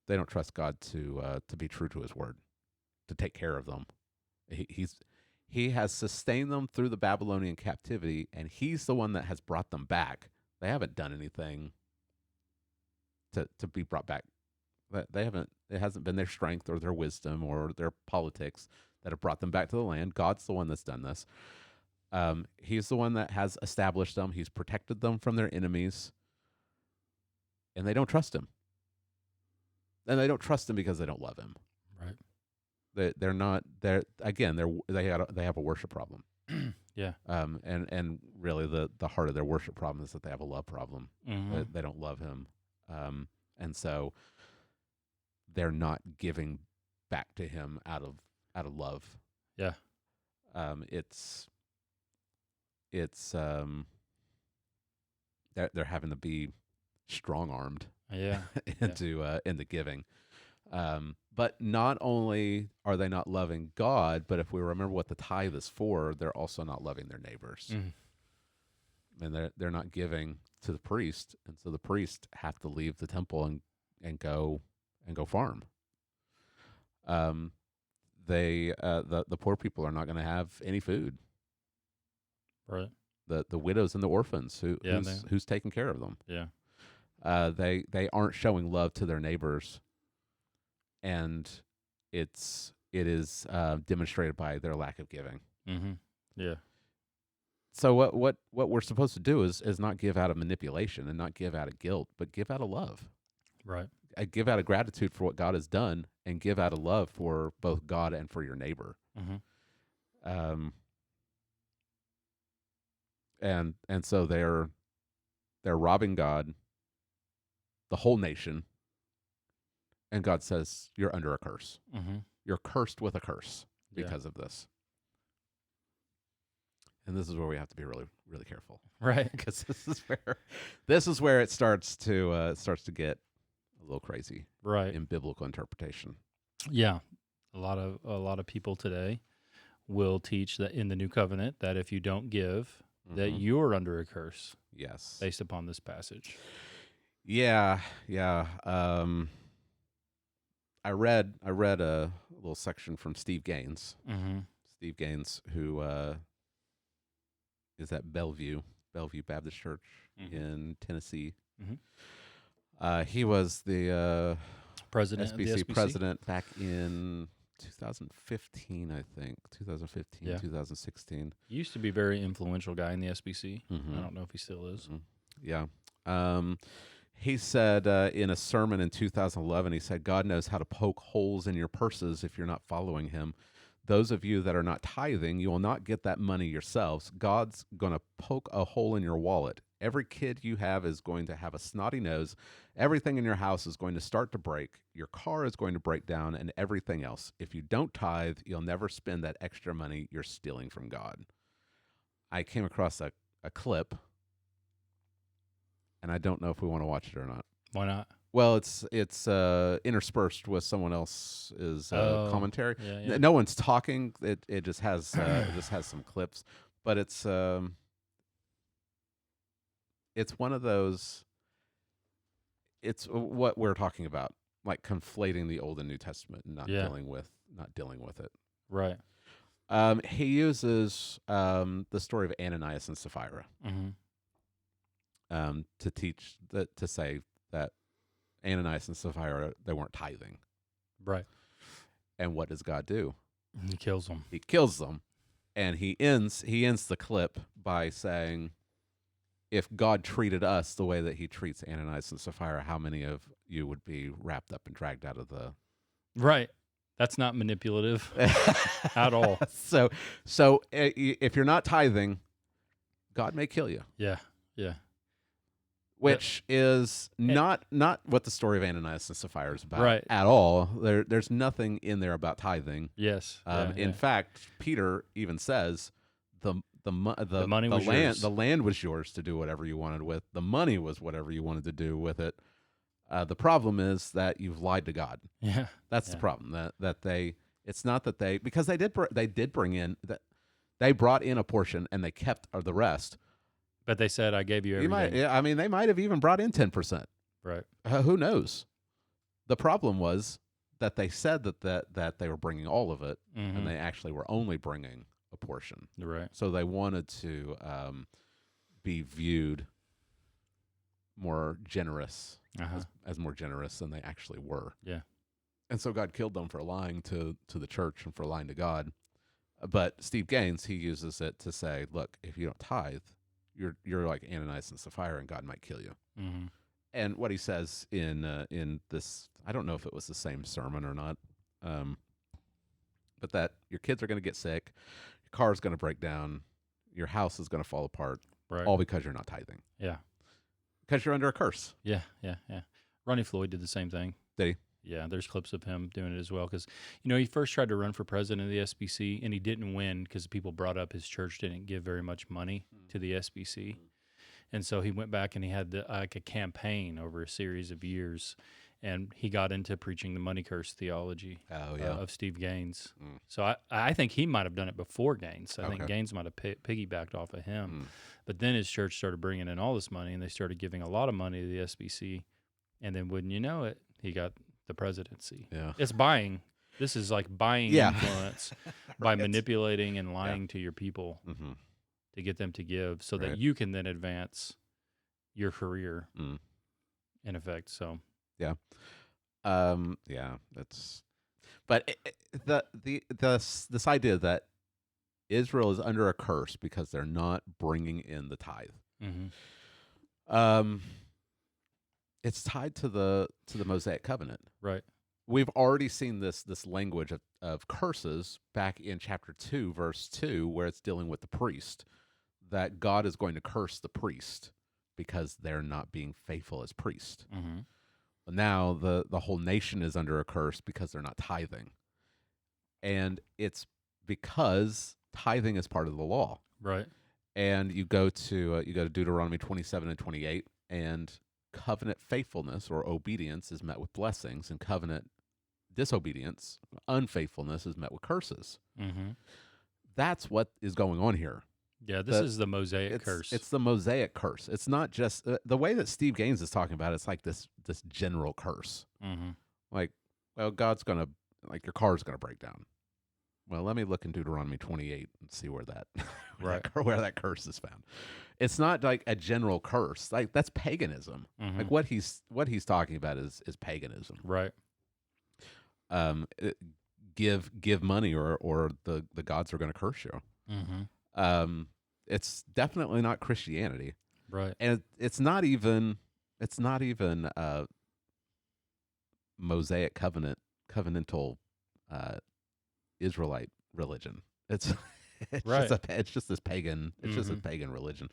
They don't trust God to be true to His word, to take care of them. He has sustained them through the Babylonian captivity, and He's the one that has brought them back. They haven't done anything to be brought back. They haven't. It hasn't been their strength or their wisdom or their politics that have brought them back to the land. God's the one that's done this. He's the one that has established them. He's protected them from their enemies, and they don't trust Him. And they don't trust Him because they don't love Him. Right. They're not. They have a worship problem. Yeah. And really the heart of their worship problem is that they have a love problem. Mm-hmm. They don't love Him. And so they're not giving back to Him out of love. Yeah. They're having to be strong-armed Yeah. into giving. But not only are they not loving God, but if we remember what the tithe is for, they're also not loving their neighbors. Mm-hmm. And they're not giving to the priest, and so the priest have to leave the temple and go farm. The poor people are not going to have any food. Right. The widows and the orphans who's taking care of them. Yeah. They aren't showing love to their neighbors, and it is demonstrated by their lack of giving. Mm-hmm. Yeah. So what we're supposed to do is not give out of manipulation and not give out of guilt, but give out of love. Right. Give out of gratitude for what God has done, and give out of love for both God and for your neighbor. Mm-hmm. And so they're robbing God, the whole nation, and God says, you're under a curse. Mm-hmm. You're cursed with a curse because of this. And this is where we have to be really, really careful, Right. because this is where it starts to get a little crazy, Right. in biblical interpretation. Yeah. A lot of people today will teach that in the new covenant that if you don't give, that Mhm. you're under a curse Yes. based upon this passage. Yeah. I read a little section from Steve Gaines. Mm-hmm. Steve Gaines, who is at Bellevue Baptist Church in Tennessee. Mm-hmm. He was the President of the SBC SBC? president back in 2015, I think. 2015, Yeah. 2016. He used to be a very influential guy in the SBC. Mhm. I don't know if he still is. Yeah. He said in a sermon in 2011, he said, God knows how to poke holes in your purses if you're not following Him. Those of you that are not tithing, you will not get that money yourselves. God's going to poke a hole in your wallet. Every kid you have is going to have a snotty nose. Everything in your house is going to start to break. Your car is going to break down, and everything else. If you don't tithe, you'll never spend that extra money you're stealing from God. I came across a clip, and I don't know if we want to watch it or not. Why not? Well, it's interspersed with someone else's commentary. Yeah, yeah. No one's talking. It just has some clips, but it's one of those. It's what we're talking about, like conflating the Old and New Testament and not dealing with it. Right. He uses the story of Ananias and Sapphira to say that Ananias and Sapphira, they weren't tithing. Right. And what does God do? He kills them. He kills them, and he ends the clip by saying, if God treated us the way that he treats Ananias and Sapphira, how many of you would be wrapped up and dragged out of the... Right. That's not manipulative at all. So if you're not tithing, God may kill you. Yeah, yeah. Which is not what the story of Ananias and Sapphira is about at all. There's nothing in there about tithing. Yes. In fact, Peter even says the money was yours. The land was yours to do whatever you wanted with. The money was whatever you wanted to do with it. The problem is that you've lied to God. Yeah, that's the problem. That they, it's not that they, because they did bring in that, they brought in a portion and they kept the rest. But they said, I gave you everything. I mean, they might have even brought in 10%. Right. Who knows? The problem was that they said that they were bringing all of it, and they actually were only bringing a portion. Right. So they wanted to be viewed more generous, as more generous than they actually were. Yeah. And so God killed them for lying to the church and for lying to God. But Steve Gaines, he uses it to say, look, if you don't tithe, you're like Ananias and Sapphira, and God might kill you. Mm-hmm. And what he says in this, I don't know if it was the same sermon or not, but that your kids are going to get sick, your car is going to break down, your house is going to fall apart, all because you're not tithing. Yeah. Because you're under a curse. Yeah. Ronnie Floyd did the same thing. Did he? Yeah, there's clips of him doing it as well. Because, he first tried to run for president of the SBC, and he didn't win because people brought up his church didn't give very much money to the SBC. And so he went back and he had a campaign over a series of years, and he got into preaching the money curse theology of Steve Gaines. So I think he might have done it before Gaines. I think Gaines might have piggybacked off of him. But then his church started bringing in all this money, and they started giving a lot of money to the SBC. And then wouldn't you know it, he got the presidency. Yeah. It's buying. This is like buying influence by manipulating and lying to your people to get them to give so that you can then advance your career in effect. So that's, but this idea that Israel is under a curse because they're not bringing in the tithe. It's tied to the Mosaic covenant. Right. We've already seen this language of curses back in chapter 2, verse 2, where it's dealing with the priest, that God is going to curse the priest because they're not being faithful as priest. Now the whole nation is under a curse because they're not tithing. And it's because tithing is part of the law. Right. And you go to Deuteronomy 27 and 28, and covenant faithfulness or obedience is met with blessings, and covenant disobedience, unfaithfulness, is met with curses. That's what is going on here. Yeah, this is the Mosaic curse. It's the Mosaic curse. It's not just the way that Steve Gaines is talking about it. It's like this general curse. Like, well, God's gonna, like, your car's gonna break down. Well, let me look in Deuteronomy 28 and see where that where that curse is found. It's not like a general curse. Like, that's paganism. Like, what he's talking about is paganism. Right. Give money or the gods are going to curse you. It's definitely not Christianity. Right. And it's not even Mosaic covenantal Israelite religion. It's Right. It's just this pagan. It's just a Mhm. pagan religion.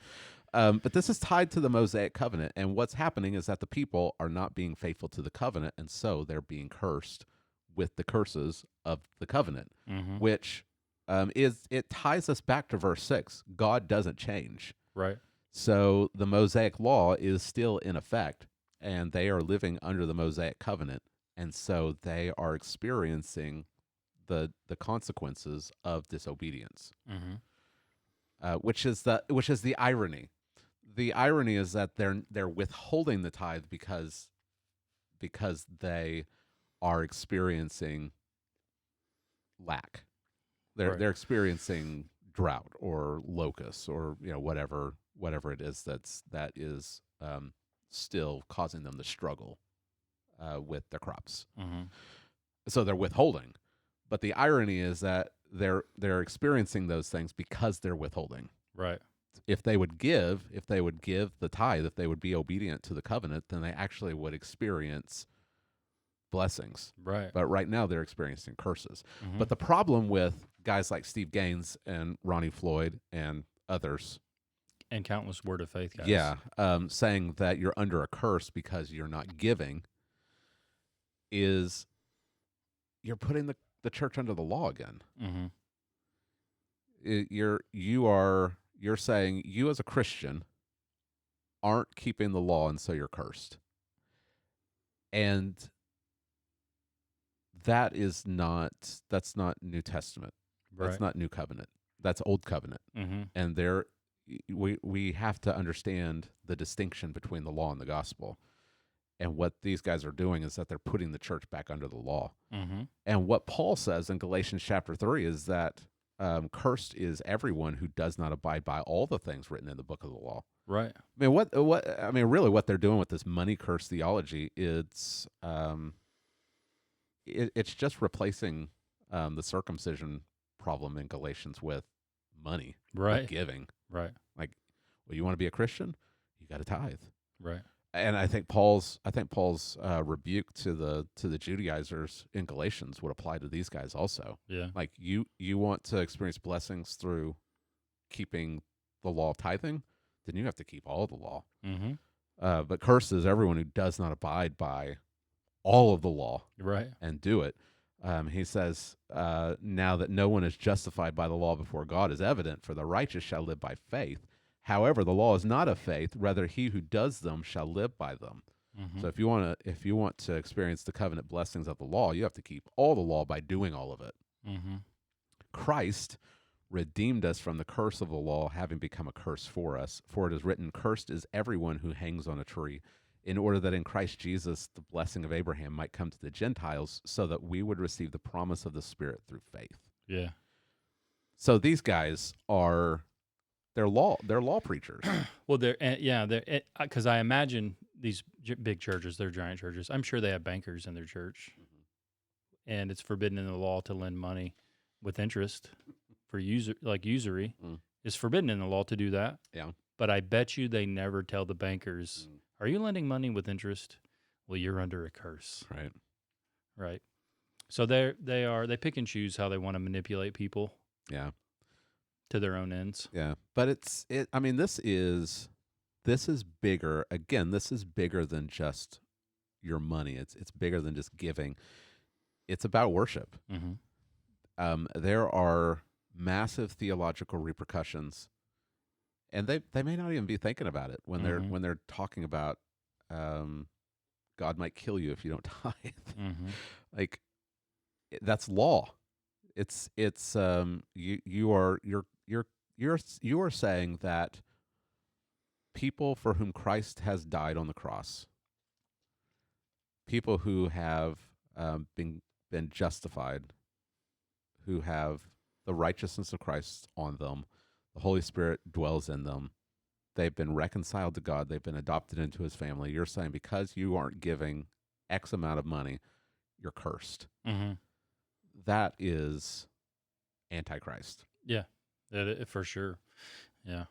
But this is tied to the Mosaic covenant, and what's happening is that the people are not being faithful to the covenant, and so they're being cursed with the curses of the covenant, Mhm. which it ties us back to verse 6. God doesn't change. Right. So the Mosaic law is still in effect, and they are living under the Mosaic covenant, and so they are experiencing the consequences of disobedience, Mhm. which is the irony. The irony is that they're withholding the tithe because they are experiencing lack. Right. They're experiencing drought or locusts or whatever it is that is still causing them to struggle with their crops. Mhm. So they're withholding, but the irony is that they're experiencing those things because they're withholding. Right. If they would give the tithe, if they would be obedient to the covenant, then they actually would experience blessings. Right. But right now they're experiencing curses. Mhm. But the problem with guys like Steve Gaines and Ronnie Floyd and others, And countless word of faith guys. yeah, saying that you're under a curse because you're not giving, is you're putting the church under the law again. Mhm. You're saying you as a Christian aren't keeping the law, and so you're cursed. And that's not New Testament. That's Right. not New Covenant. That's Old Covenant. Mhm. And we have to understand the distinction between the law and the gospel. And what these guys are doing is that they're putting the church back under the law. Mhm. And what Paul says in Galatians chapter 3 is that cursed is everyone who does not abide by all the things written in the book of the law. Right. Really what they're doing with this money curse theology, it's just replacing the circumcision problem in Galatians with money, with Right. giving. Right. Like, well, you want to be a Christian, you got to tithe. Right. And I think Paul's rebuke to the Judaizers in Galatians would apply to these guys also. Yeah. Like, you want to experience blessings through keeping the law of tithing, then you have to keep all the law. Mhm. But cursed is everyone who does not abide by all of the law Right. and do it. He says, now that no one is justified by the law before God is evident, for the righteous shall live by faith. However, the law is not of faith; rather, he who does them shall live by them. Mhm. So, if you want to experience the covenant blessings of the law, you have to keep all the law by doing all of it. Mhm. Christ redeemed us from the curse of the law, having become a curse for us. For it is written, "Cursed is everyone who hangs on a tree," in order that in Christ Jesus the blessing of Abraham might come to the Gentiles, so that we would receive the promise of the Spirit through faith. Yeah. So these guys they're law preachers. Well, they're because I imagine these big churches, they're giant churches. I'm sure they have bankers in their church, and it's forbidden in the law to lend money with interest for usury. Mm. It's forbidden in the law to do that. Yeah. But I bet you they never tell the bankers, "Are you lending money with interest? Well, you're under a curse." Right. Right. So they pick and choose how they want to manipulate people Yeah. to their own ends. Yeah. But this is bigger. Again, this is bigger than just your money. It's bigger than just giving. It's about worship. Mm-hmm. There are massive theological repercussions, and they may not even be thinking about it when they're talking about God might kill you if you don't tithe. Mm-hmm. Like, that's law. You are saying that people for whom Christ has died on the cross, people who have been justified, who have the righteousness of Christ on them, the Holy Spirit dwells in them, they've been reconciled to God, they've been adopted into his family. You're saying because you aren't giving X amount of money, you're cursed. Mm-hmm. That is Antichrist. Yeah, for sure. Yeah.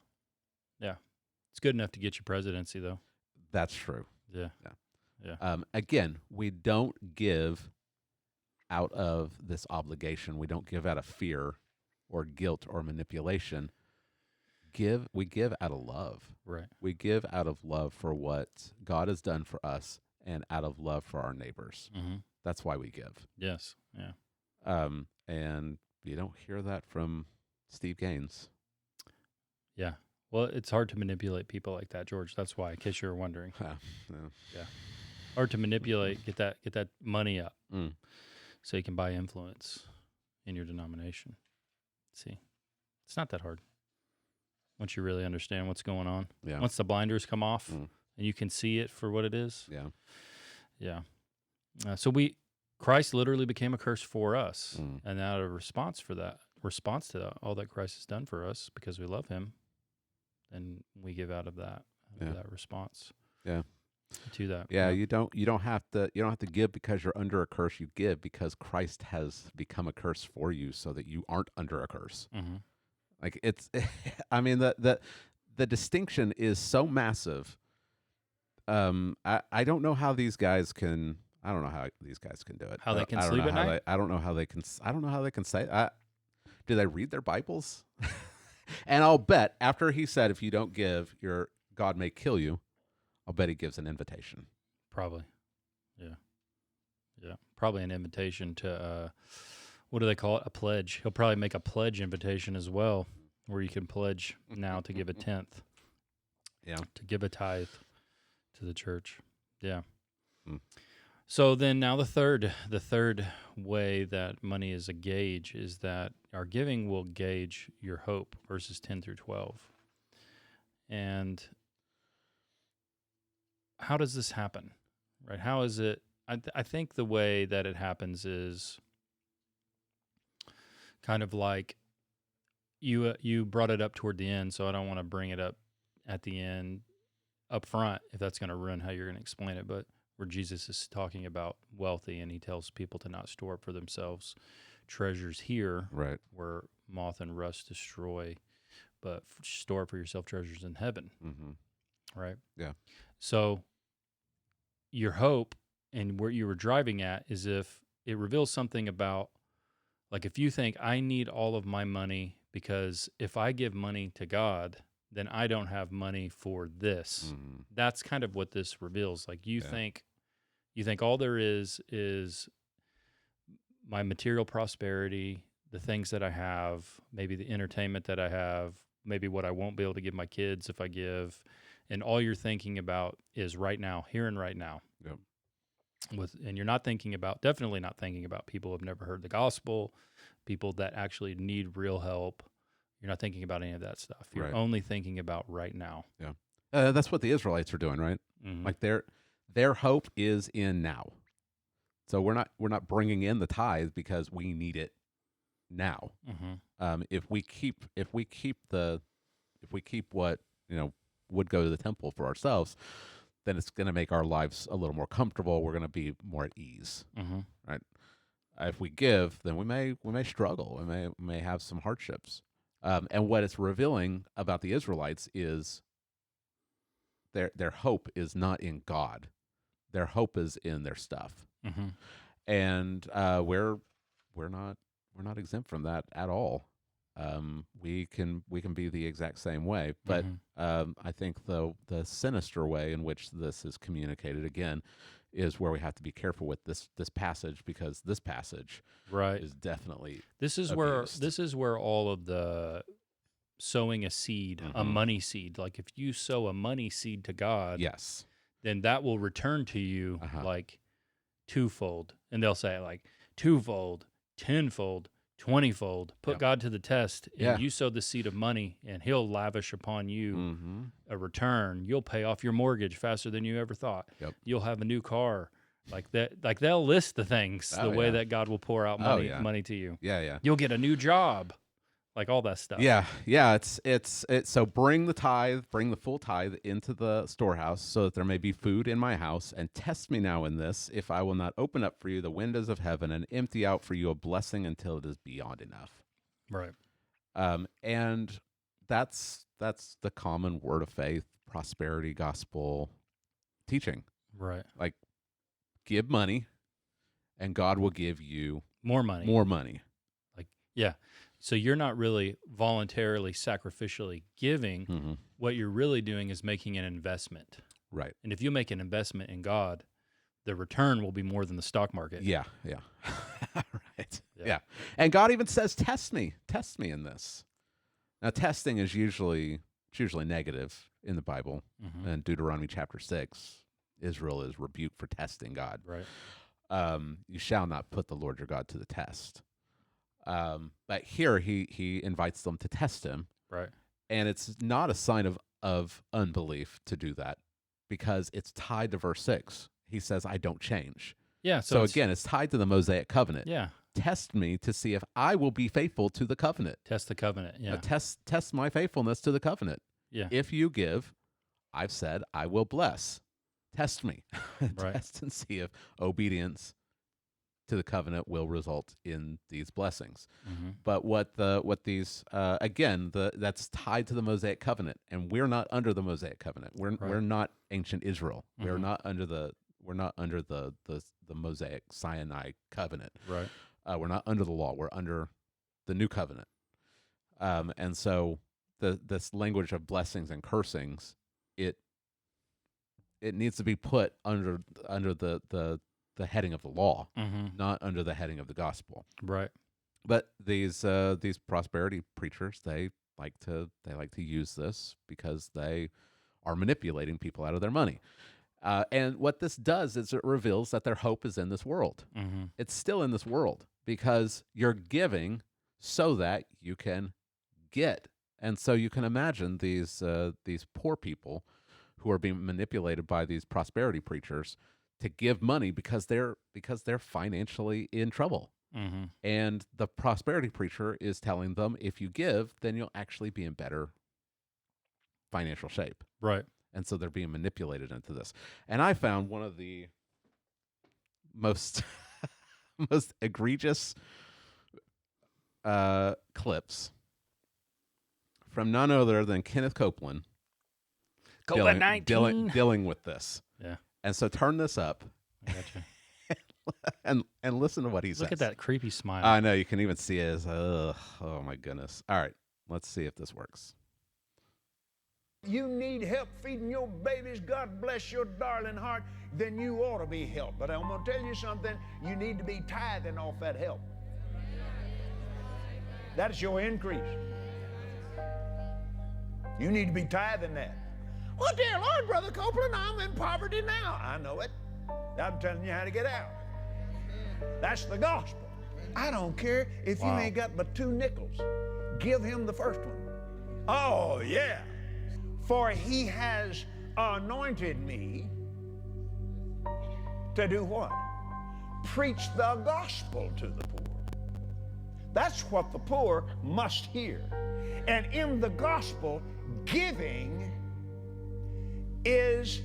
It's good enough to get you presidency, though. That's true. Yeah. Again, we don't give out of this obligation. We don't give out of fear. or guilt or manipulation. We give out of love. Right. We give out of love for what God has done for us and out of love for our neighbors. Mm-hmm. That's why we give. Yes. Yeah. And you don't hear that from Steve Gaines. Yeah. Well, it's hard to manipulate people like that, George. That's why, in case you were wondering. Yeah. Hard to manipulate, get that money up Mm. so you can buy influence in your denomination. See, it's not that hard once you really understand what's going on. Yeah. Once the blinders come off Mm. and you can see it for what it is. Yeah. Yeah. So Christ literally became a curse for us, Mm. and out of response to that, all that Christ has done for us because we love Him, then we give out of that response. Yeah. To that. Yeah, you don't have to give because you're under a curse. You give because Christ has become a curse for you, so that you aren't under a curse. Mm-hmm. Like it's, I mean the distinction is so massive. I don't know how these guys can. I don't know how these guys can do it. How they can I don't sleep know at how night? I don't know how they can. I don't know how they can say. Do they read their Bibles? And I'll bet after he said, "If you don't give, your God may kill you," I'll bet he gives an invitation. Probably. Yeah. Probably an invitation to, what do they call it? A pledge. He'll probably make a pledge invitation as well, where you can pledge now to give a tenth. Yeah. To give a tithe to the church. Yeah. Mm. So then now the third way that money is a gauge is that our giving will gauge your hope, verses 10 through 12. And how does this happen? Right? How is it? I think the way that it happens is kind of like you brought it up toward the end, so I don't want to bring it up at the end up front if that's going to ruin how you're going to explain it, but where Jesus is talking about wealthy and he tells people to not store up for themselves treasures here, Right. where moth and rust destroy, but store up for yourself treasures in heaven. Mm-hmm. Right? Yeah. So your hope and where you were driving at is if it reveals something about, like, if you think I need all of my money because if I give money to God, then I don't have money for this. Mm-hmm. That's kind of what this reveals. Like you Yeah. think all there is my material prosperity, the things that I have, maybe the entertainment that I have, maybe what I won't be able to give my kids if I give, and all you're thinking about is right now, here and right now. Yep. And you're definitely not thinking about people who have never heard the gospel, people that actually need real help. You're not thinking about any of that stuff. You're Right. only thinking about right now. Yeah. That's what the Israelites are doing, right? Mm-hmm. Like their hope is in now. So we're not bringing in the tithe because we need it now. Mm-hmm. If we keep what would go to the temple for ourselves, then it's going to make our lives a little more comfortable. We're going to be more at ease, Mm-hmm. right? If we give, then we may struggle. We may have some hardships. And what it's revealing about the Israelites is their hope is not in God. Their hope is in their stuff. Mm-hmm. And we're not exempt from that at all. We can be the exact same way, but I think the sinister way in which this is communicated again is where we have to be careful with this passage, because this passage Right. is definitely This is where all of the sowing a seed, a Mhm. money seed, like if you sow a money seed to God, yes. then that will return to you Uh-huh. like twofold. And they'll say like twofold, tenfold, 20-fold. Put Yep. God to the test, and Yeah. you sow the seed of money, and He'll lavish upon you Mm-hmm. a return. You'll pay off your mortgage faster than you ever thought. Yep. You'll have a new car. Like that. Like they'll list the things, Oh, the way yeah. that God will pour out Oh, money, yeah. money to you. Yeah. You'll get a new job, like all that stuff. Yeah. It's so bring the full tithe into the storehouse, so that there may be food in my house, and test me now in this, if I will not open up for you the windows of heaven and empty out for you a blessing until it is beyond enough. Right. And that's the common word of faith, prosperity gospel teaching. Right. Like, give money, and God will give you More money. more money. Yeah. So you're not really voluntarily, sacrificially giving. Mm-hmm. What you're really doing is making an investment. Right. And if you make an investment in God, the return will be more than the stock market. Yeah. Yeah. Right. Yeah. Yeah. And God even says, test me in this. Now, testing is usually negative in the Bible. Mhm. In Deuteronomy chapter 6, Israel is rebuked for testing God. Right. You shall not put the Lord your God to the test. But here he invites them to test him. Right. And it's not a sign of unbelief to do that, because it's tied to verse 6. He says, I don't change. Yeah. So again, it's tied to the Mosaic covenant. Yeah. Test me to see if I will be faithful to the covenant. Test the covenant. Yeah. Test my faithfulness to the covenant. Yeah. If you give, I've said I will bless. Test me. Right. Test and see if obedience to the covenant will result in these blessings. Mhm. But that's tied to the Mosaic covenant, and we're not under the Mosaic covenant. We're not ancient Israel. We're Mhm. not under the Mosaic Sinai covenant. Right. We're not under the law. We're under the new covenant. And so this language of blessings and cursings, it needs to be put under the heading of the law, Mhm. not under the heading of the gospel. Right. But these prosperity preachers, they like to use this because they are manipulating people out of their money. And what this does is it reveals that their hope is in this world. Mhm. It's still in this world, because you're giving so that you can get. And so you can imagine these poor people who are being manipulated by these prosperity preachers to give money because they're financially in trouble. Mhm. And the prosperity preacher is telling them, if you give, then you'll actually be in better financial shape. Right. And so they're being manipulated into this. And I found one of the most most egregious clips from none other than Kenneth Copeland COVID-19. dealing with this. Yeah. And so turn this up I gotcha. and listen to what he says. Look at that creepy smile. I know, you can even see his, oh my goodness. All right, let's see if this works. You need help feeding your babies, God bless your darling heart, then you ought to be helped. But I'm going to tell you something, you need to be tithing off that help. That's your increase. You need to be tithing that. Well, dear Lord, Brother Copeland, I'm in poverty now. I know it. I'm telling you how to get out. That's the gospel. I don't care if you ain't got but 2 nickels. Give him the first one. Oh, yeah. For he has anointed me to do what? Preach the gospel to the poor. That's what the poor must hear. And in the gospel, giving is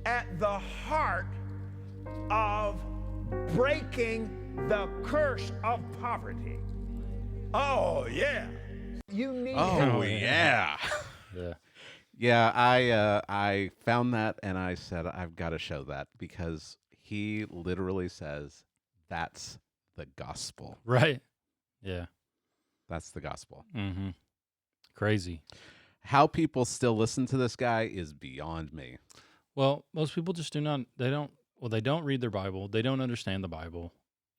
at the heart of breaking the curse of poverty. Oh, yeah. You need help. Oh, yeah. Yeah. Yeah, I found that and I said, I've got to show that, because he literally says, that's the gospel. Right. Yeah. That's the gospel. Mm-hmm. Crazy. How people still listen to this guy is beyond me. Well, most people just they don't read their Bible. They don't understand the Bible.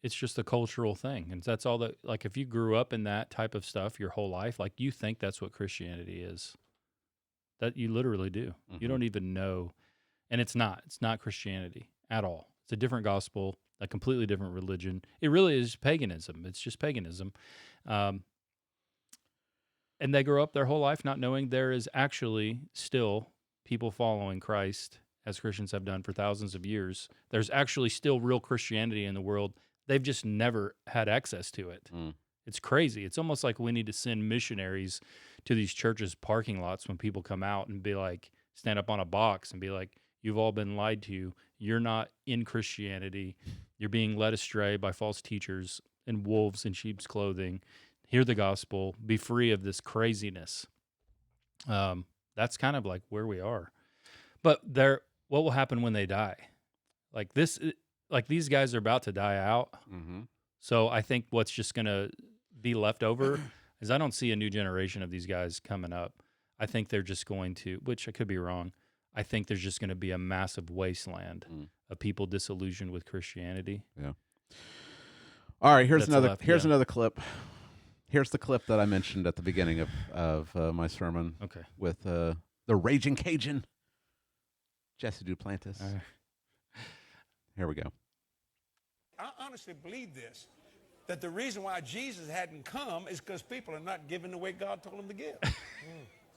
It's just a cultural thing. And that's all that, like, if you grew up in that type of stuff your whole life, like, you think that's what Christianity is. That you literally do. Mhm. You don't even know. And it's not Christianity at all. It's a different gospel, a completely different religion. It really is paganism. It's just paganism. And they grow up their whole life not knowing there is actually still people following Christ, as Christians have done for thousands of years. There's actually still real Christianity in the world. They've just never had access to it. Mm. It's crazy. It's almost like we need to send missionaries to these churches' parking lots when people come out and be like, stand up on a box and be like, you've all been lied to. You're not in Christianity. You're being led astray by false teachers and wolves in sheep's clothing. Hear the gospel. Be free of this craziness. That's kind of like where we are. But what will happen when they die? Like these guys are about to die out. Mm-hmm. So I think what's just going to be left over is I don't see a new generation of these guys coming up. I think they're just going to, which I could be wrong, I think there's just going to be a massive wasteland of people disillusioned with Christianity. Yeah. All right, here's That's another clip. Here's the clip that I mentioned at the beginning of my sermon. Okay. With the Raging Cajun, Jesse Duplantis. Here we go. I honestly believe this, that the reason why Jesus hadn't come is because people are not giving the way God told them to give.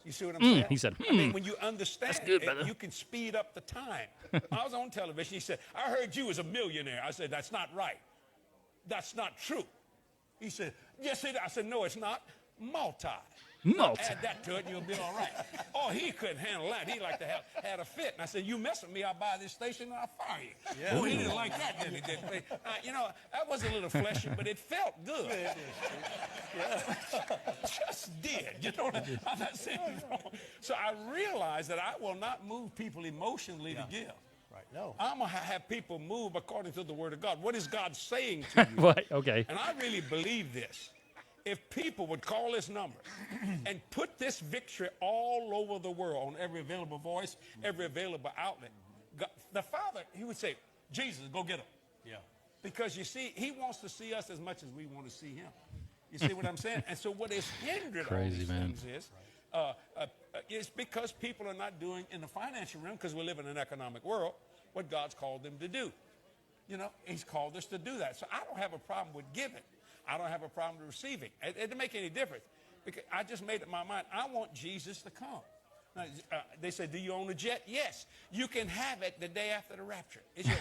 You see what I'm saying? He said, I mean, when you understand That's good, it, brother. you can speed up the time. I was on television. He said, I heard you was a millionaire. I said, that's not right. That's not true. He said, yes, it is. I said, no, it's not. Multi. Add that to it and you'll be all right. Oh, he couldn't handle that. He like to have had a fit. And I said, you mess with me, I'll buy this station and I'll fire you. Yeah. Oh, he didn't like that, did he? You know, that was a little fleshy, but it felt good. Just did. You know, I'm not saying it's wrong. So I realized that I will not move people emotionally to give. Right. No. I'm going to have people move according to the Word of God. What is God saying to you? What? Okay. And I really believe this. If people would call this number and put this victory all over the world on every available voice, every available outlet, God, the Father, he would say, Jesus, go get him. Yeah. Because you see, he wants to see us as much as we want to see him. You see what I'm saying? And so what has hindered all these things is, it's because people are not doing in the financial realm, because we live in an economic world, what God's called them to do. You know, he's called us to do that. So I don't have a problem with giving. I don't have a problem with receiving. It doesn't make any difference. Because I just made up my mind. I want Jesus to come. Now, they said, do you own a jet? Yes. You can have it the day after the rapture. It's yours.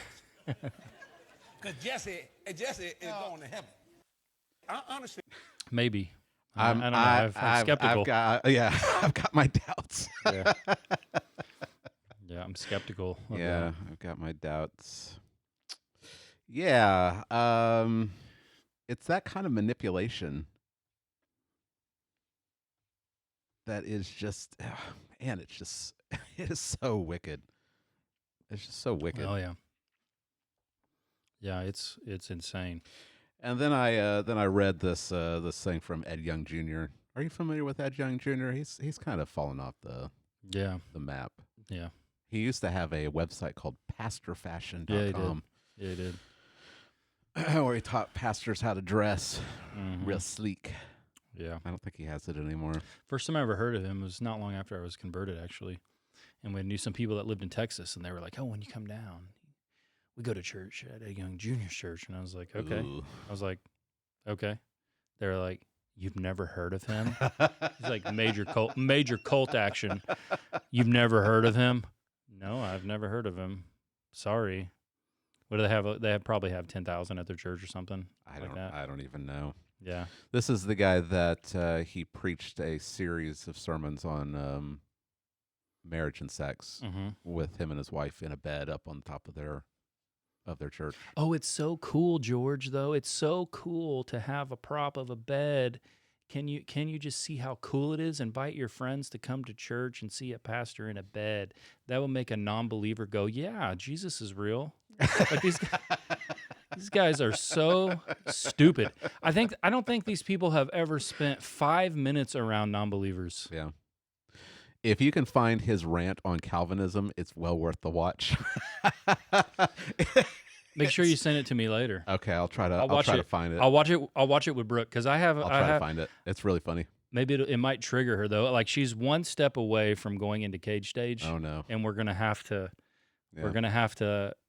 Because Jesse is going to heaven. I honestly... Maybe. I don't know. I'm skeptical. I've got my doubts. Yeah, I'm skeptical. Of Yeah, that. I've got my doubts. Yeah, it's that kind of manipulation that is just, man, it is so wicked. It's just so wicked. Oh yeah. Yeah, it's insane. And then I read this thing from Ed Young Jr. Are you familiar with Ed Young Jr.? He's kind of fallen off the map. Yeah. He used to have a website called pastorfashion.com. Yeah, he did. Yeah, he did. Where he taught pastors how to dress real sleek. Yeah. I don't think he has it anymore. First time I ever heard of him was not long after I was converted, actually. And we knew some people that lived in Texas, and they were like, oh, when you come down, we go to church at a Young Junior's church. And I was like, okay. Ooh. I was like, okay. They were like, you've never heard of him? He's like, major cult action. You've never heard of him? No, I've never heard of him. Sorry. What do they have? They probably have 10,000 at their church or something. I don't even know. Yeah. This is the guy that he preached a series of sermons on marriage and sex with him and his wife in a bed up on top of their church. Oh, it's so cool, George, though. It's so cool to have a prop of a bed. Can you just see how cool it is? Invite your friends to come to church and see a pastor in a bed. That will make a non-believer go, yeah, Jesus is real. Like these guys are so stupid. I don't think these people have ever spent 5 minutes around non-believers. Yeah. If you can find his rant on Calvinism, it's well worth the watch. Make sure you send it to me later. Okay, I'll try to find it. I'll watch it with Brooke because I have. I'll try to find it. It's really funny. Maybe it might trigger her though. Like she's one step away from going into cage stage. Oh no! And we're gonna have to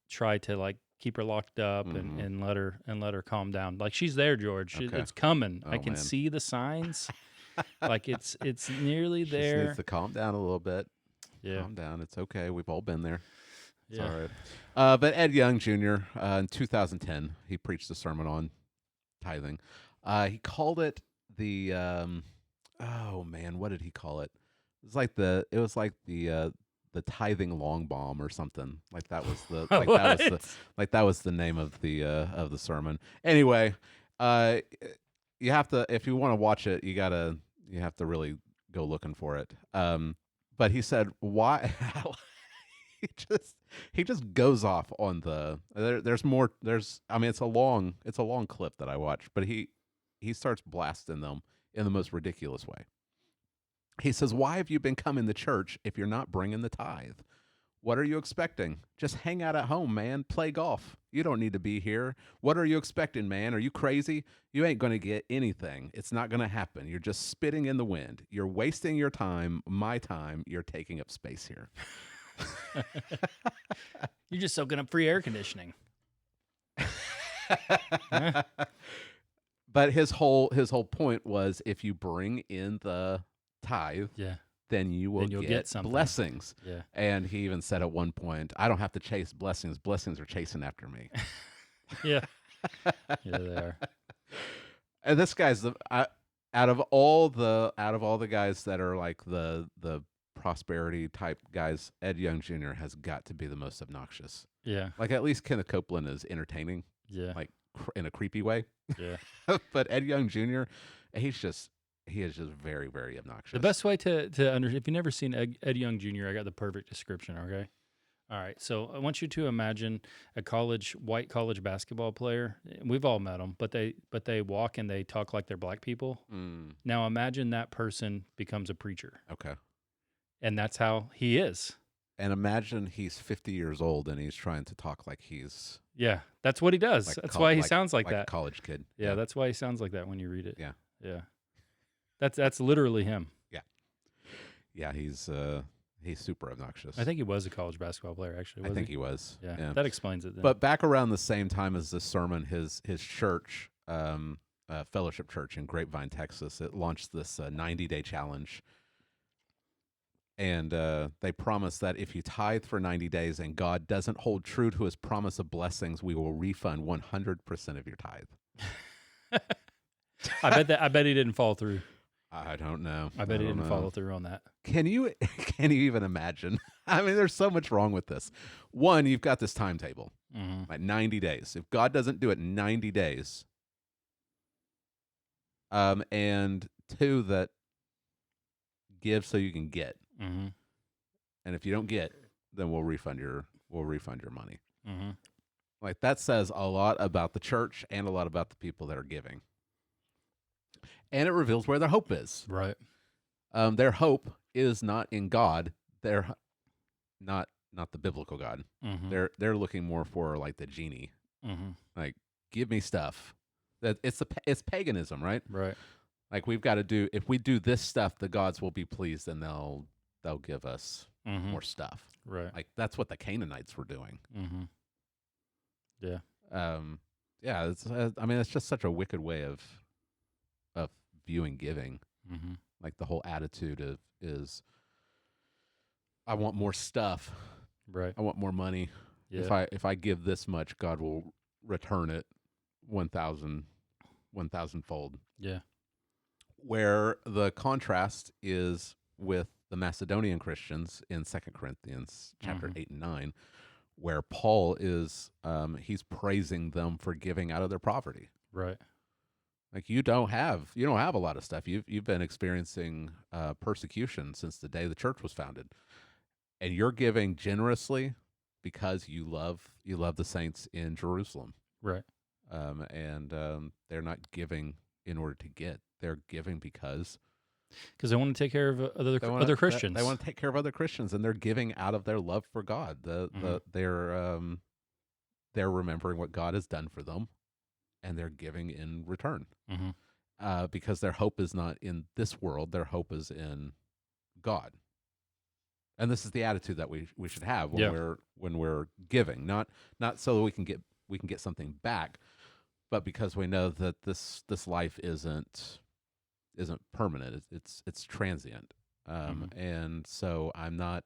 try to like keep her locked up and let her calm down. Like she's there, George. Okay. It's coming. Oh, I can see the signs. Like it's nearly She there. just needs to calm down a little bit. Yeah. Calm down. It's okay. We've all been there. It's Yeah. all right. But Ed Young Jr. In 2010, he preached a sermon on tithing. He called it the oh man, what did he call it? It was like the tithing long bomb or something. Like that was the that was the name of the sermon. Anyway, you have to, if you want to watch it, you have to really go looking for it. But he said, why? he just goes off on the it's a long clip that I watched, but he starts blasting them in the most ridiculous way. He says, why have you been coming to church if you're not bringing the tithe? What are you expecting? Just hang out at home, man. Play golf. You don't need to be here. What are you expecting, man? Are you crazy? You ain't going to get anything. It's not going to happen. You're just spitting in the wind. You're wasting your time, my time. You're taking up space here. You're just soaking up free air conditioning. But his whole point was, if you bring in the tithe, Yeah. then you'll get something. blessings. Yeah. And he even said at one point, I don't have to chase blessings. Blessings are chasing after me. Yeah. Yeah, they are. And this guy's out of all the guys that are like the prosperity type guys, Ed Young Jr. has got to be the most obnoxious. Yeah. Like, at least Kenneth Copeland is entertaining, Yeah. like in a creepy way. Yeah. But Ed Young Jr., he is just very, very obnoxious. The best way to understand, if you've never seen Ed Young Jr., I got the perfect description, okay? All right, so I want you to imagine a white college basketball player. We've all met them, but they walk and they talk like they're black people. Now imagine that person becomes a preacher. Okay. And that's how he is. And imagine he's 50 years old and he's trying to talk like he's... Yeah, that's what he does. Like that's why he sounds like that. A college kid. Yeah, that's why he sounds like that when you read it. Yeah. Yeah. That's literally him. Yeah. Yeah, he's super obnoxious. I think he was a college basketball player, actually. I think he was. Yeah, that explains it then. But back around the same time as this sermon, his church, Fellowship Church in Grapevine, Texas, it launched this 90-day challenge. And they promised that if you tithe for 90 days and God doesn't hold true to his promise of blessings, we will refund 100% of your tithe. I bet he didn't follow through. I don't know. I bet he didn't follow through on that. Can you even imagine? I mean, there's so much wrong with this. One, you've got this timetable, like 90 days. If God doesn't do it in 90 days, and two, that give so you can get, and if you don't get, then we'll refund your money. Like, that says a lot about the church and a lot about the people that are giving. And it reveals where their hope is. Right. Their hope is not in God. They're not the biblical God. They're looking more for like the genie. Like, give me stuff. That it's paganism, right? Right. Like, we've got to do, if we do this stuff, the gods will be pleased and they'll give us more stuff. Right. Like, that's what the Canaanites were doing. Yeah. Yeah. It's it's just such a wicked way of viewing giving. Like, the whole attitude is, I want more stuff. Right. I want more money. Yeah. If I give this much, God will return it 1,000 fold. Yeah. Where the contrast is with the Macedonian Christians in 2 Corinthians chapter 8 and 9, where Paul is he's praising them for giving out of their poverty. Right. Like, you don't have a lot of stuff. You've been experiencing persecution since the day the church was founded, and you're giving generously because you love the saints in Jerusalem. Right. And they're not giving in order to get; they're giving because they want to take care of other Christians. They want to take care of other Christians, and they're giving out of their love for God. They're remembering what God has done for them, and they're giving in return. Because their hope is not in this world; their hope is in God. And this is the attitude that we should have when we're giving, not so that we can get something back, but because we know that this life isn't permanent. It's transient. And so I'm not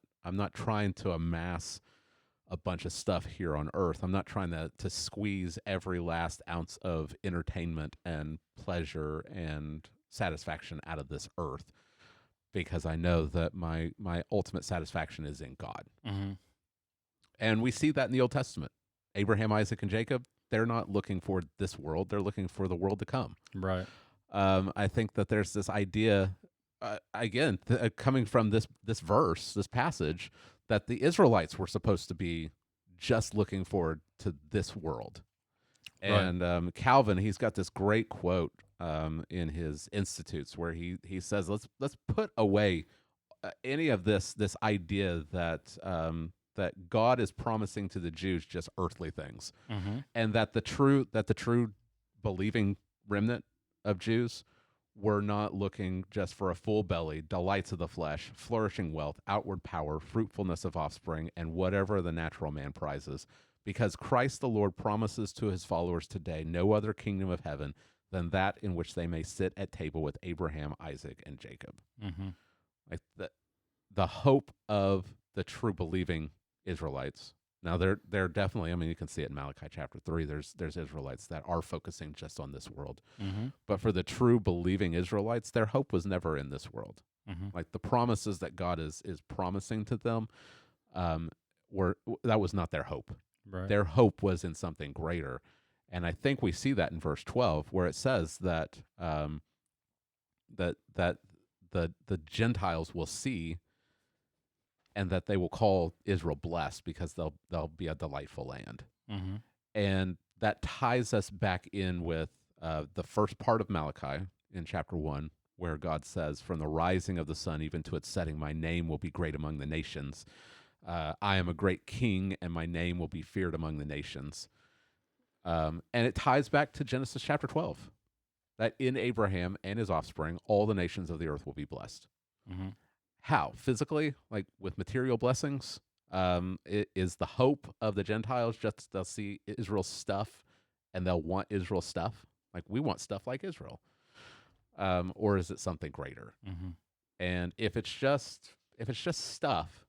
trying to amass a bunch of stuff here on earth. I'm not trying to squeeze every last ounce of entertainment and pleasure and satisfaction out of this earth, because I know that my ultimate satisfaction is in God. And we see that in the Old Testament. Abraham, Isaac, and Jacob, they're not looking for this world. They're looking for the world to come. Right. I think that there's this idea, again, coming from this verse, this passage, that the Israelites were supposed to be just looking forward to this world. And Calvin, he's got this great quote in his Institutes, where he says, let's put away any of this idea that that God is promising to the Jews just earthly things, and that the true believing remnant of Jews were not looking just for a full belly, delights of the flesh, flourishing wealth, outward power, fruitfulness of offspring, and whatever the natural man prizes. Because Christ the Lord promises to his followers today no other kingdom of heaven than that in which they may sit at table with Abraham, Isaac, and Jacob. Like the hope of the true believing Israelites. Now they're definitely, I mean, you can see it in Malachi chapter 3. There's Israelites that are focusing just on this world. But for the true believing Israelites, their hope was never in this world. Like the promises that God is promising to them, that was not their hope. Right. Their hope was in something greater. And I think we see that in verse 12, where it says that that the Gentiles will see, and that they will call Israel blessed, because they'll be a delightful land. And that ties us back in with the first part of Malachi in chapter 1, where God says, "From the rising of the sun even to its setting, my name will be great among the nations. I am a great king, and my name will be feared among the nations." And it ties back to Genesis chapter 12, that in Abraham and his offspring, all the nations of the earth will be blessed. How? Physically, like with material blessings? It is the hope of the Gentiles just they'll see Israel's stuff and they'll want Israel's stuff? Like we want stuff like Israel. Or is it something greater? And if it's just stuff,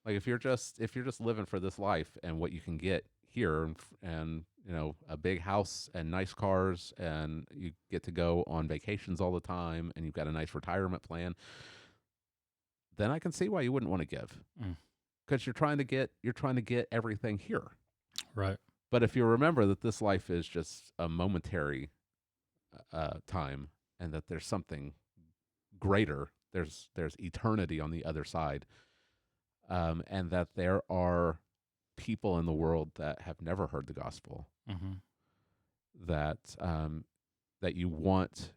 like if you're just living for this life and what you can get here, and you know, a big house and nice cars, and you get to go on vacations all the time, and you've got a nice retirement plan, then I can see why you wouldn't want to give, because you're trying to get everything here. Right. But if you remember that this life is just a momentary time, and that there's something greater, there's eternity on the other side, and that there are people in the world that have never heard the gospel, that you want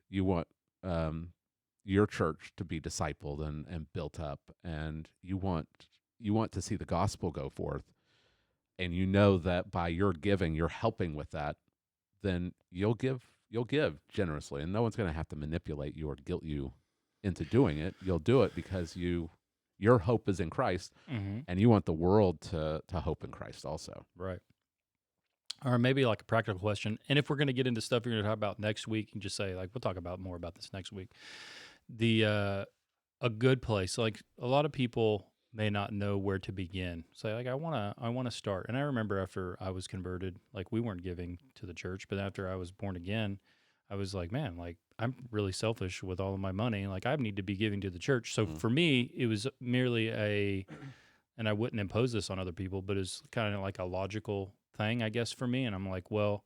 your church to be discipled and built up, and you want to see the gospel go forth, and you know that by your giving, you're helping with that, then you'll give generously, and no one's going to have to manipulate you or guilt you into doing it. You'll do it because your hope is in Christ, and you want the world to hope in Christ also. Right. Or maybe like a practical question. And if we're going to get into stuff you're going to talk about next week, you can just say, like, we'll talk about more about this next week. A good place, like a lot of people may not know where to begin. Say, like, I want to start. And I remember after I was converted, like we weren't giving to the church, but after I was born again, I was like, man, like I'm really selfish with all of my money. Like I need to be giving to the church. So for me, it was merely and I wouldn't impose this on other people, but it's kind of like a logical thing, I guess, for me. And I'm like, well,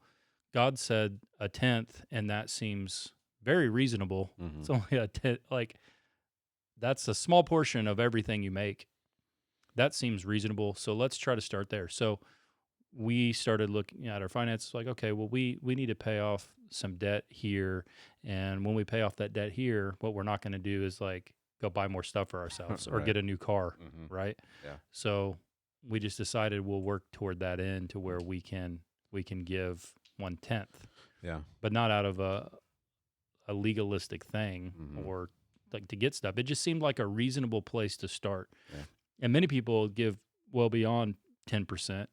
God said a tenth, and that seems very reasonable. It's only a tenth, like that's a small portion of everything you make. That seems reasonable. So let's try to start there. So we started looking at our finances like, okay, well, we need to pay off some debt here. And when we pay off that debt here, what we're not going to do is like go buy more stuff for ourselves or get a new car, right? Yeah. So we just decided we'll work toward that end to where we can give 1/10. Yeah. But not out of a legalistic thing or like to get stuff. It just seemed like a reasonable place to start. Yeah. And many people give well beyond 10%.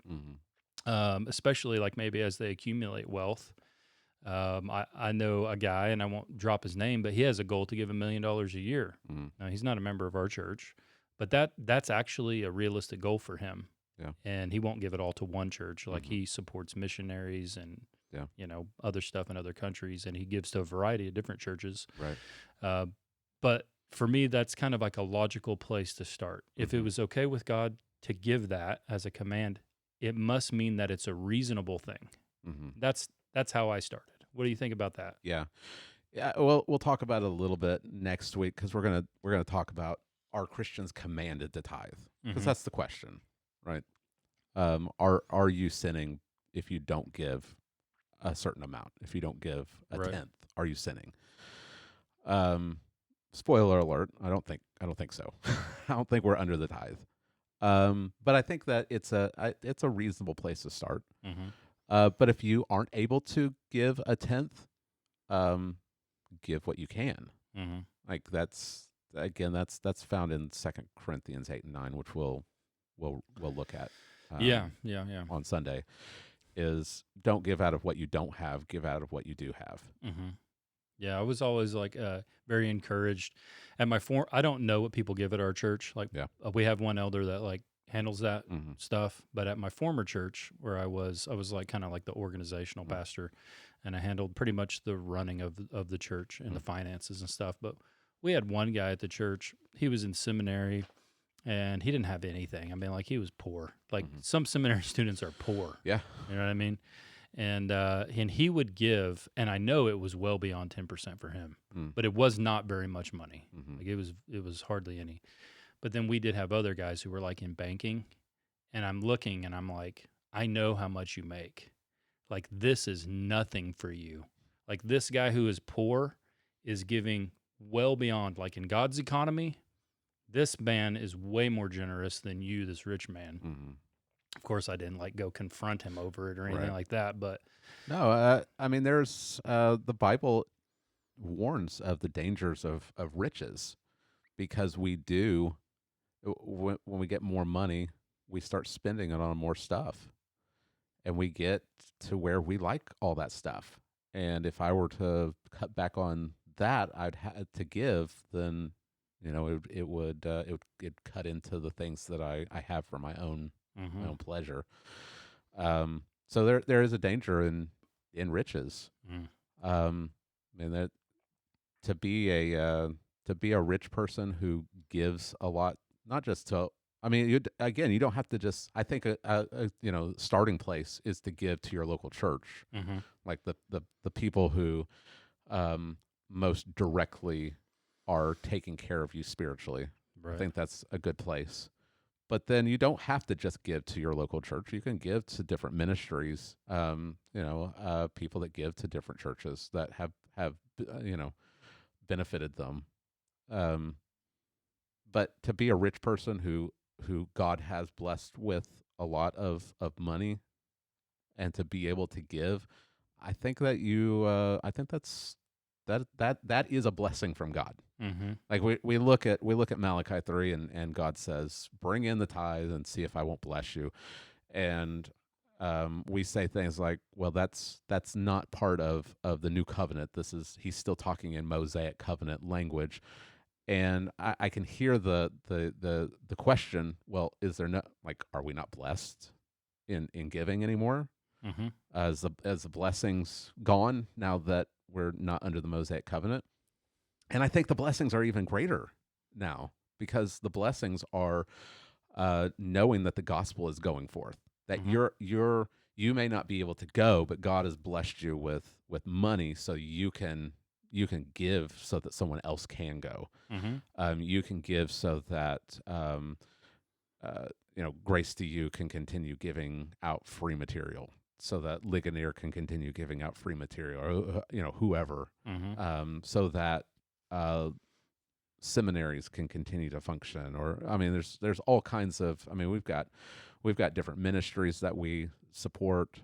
Especially like maybe as they accumulate wealth. I know a guy, and I won't drop his name, but he has a goal to give $1 million a year. Now, he's not a member of our church, but that's actually a realistic goal for him. Yeah. And he won't give it all to one church. Like he supports missionaries and other stuff in other countries, and he gives to a variety of different churches. Right. But for me, that's kind of like a logical place to start. If it was okay with God to give that as a command, it must mean that it's a reasonable thing. That's how I started. What do you think about that? Yeah. Well, we'll talk about it a little bit next week, because we're gonna talk about, are Christians commanded to tithe? Because that's the question, right? Are you sinning if you don't give a certain amount. If you don't give a Right. tenth, are you sinning? Spoiler alert: I don't think so. I don't think we're under the tithe. But I think that it's a reasonable place to start. Mm-hmm. But if you aren't able to give a tenth, give what you can. Mm-hmm. Like that's found in 2 Corinthians 8 and 9, which we'll look at. Yeah. On Sunday, is don't give out of what you don't have, give out of what you do have. Mm-hmm. Yeah, I was always like very encouraged at my form. I don't know what people give at our church. Like, Yeah. We have one elder that like handles that Mm-hmm. stuff. But at my former church where I was like kind of like the organizational pastor, and I handled pretty much the running of the church and the finances and stuff. But we had one guy at the church. He was in seminary, and he didn't have anything. I mean, like he was poor. Like some seminary students are poor. Yeah. You know what I mean? And he would give, and I know it was well beyond 10% for him, but it was not very much money. Mm-hmm. Like it was hardly any. But then we did have other guys who were like in banking, and I'm looking and I'm like, I know how much you make. Like this is nothing for you. Like this guy who is poor is giving well beyond, like in God's economy, this man is way more generous than you, this rich man. Mm-hmm. Of course, I didn't like go confront him over it or anything Right. like that, but No, I mean, there's the Bible warns of the dangers of riches, because we do when we get more money, we start spending it on more stuff, and we get to where we like all that stuff. And if I were to cut back on that, I'd have to give. Then it would cut into the things that I have for my own pleasure. So there is a danger in riches. And that to be a rich person who gives a lot, not just to, I mean, you don't have to just, I think starting place is to give to your local church, like the people who most directly are taking care of you spiritually. right. I think that's a good place. But then you don't have to just give to your local church. You can give to different ministries. People that give to different churches that have benefited them. But to be a rich person who God has blessed with a lot of money, and to be able to give, I think that that is a blessing from God. Like we look at Malachi 3, and God says, "Bring in the tithe and see if I won't bless you." And we say things like, "Well, that's not part of the new covenant. He's still talking in Mosaic covenant language." And I can hear the question. Well, is there no, like, are we not blessed in giving anymore? As the blessings gone now that we're not under the Mosaic covenant? And I think the blessings are even greater now, because the blessings are knowing that the gospel is going forth. That you may not be able to go, but God has blessed you with money, so you can give so that someone else can go. You can give so that Grace to You can continue giving out free material, so that Ligonier can continue giving out free material, or whoever, so that seminaries can continue to function. Or I mean, there's all kinds of. I mean, we've got different ministries that we support,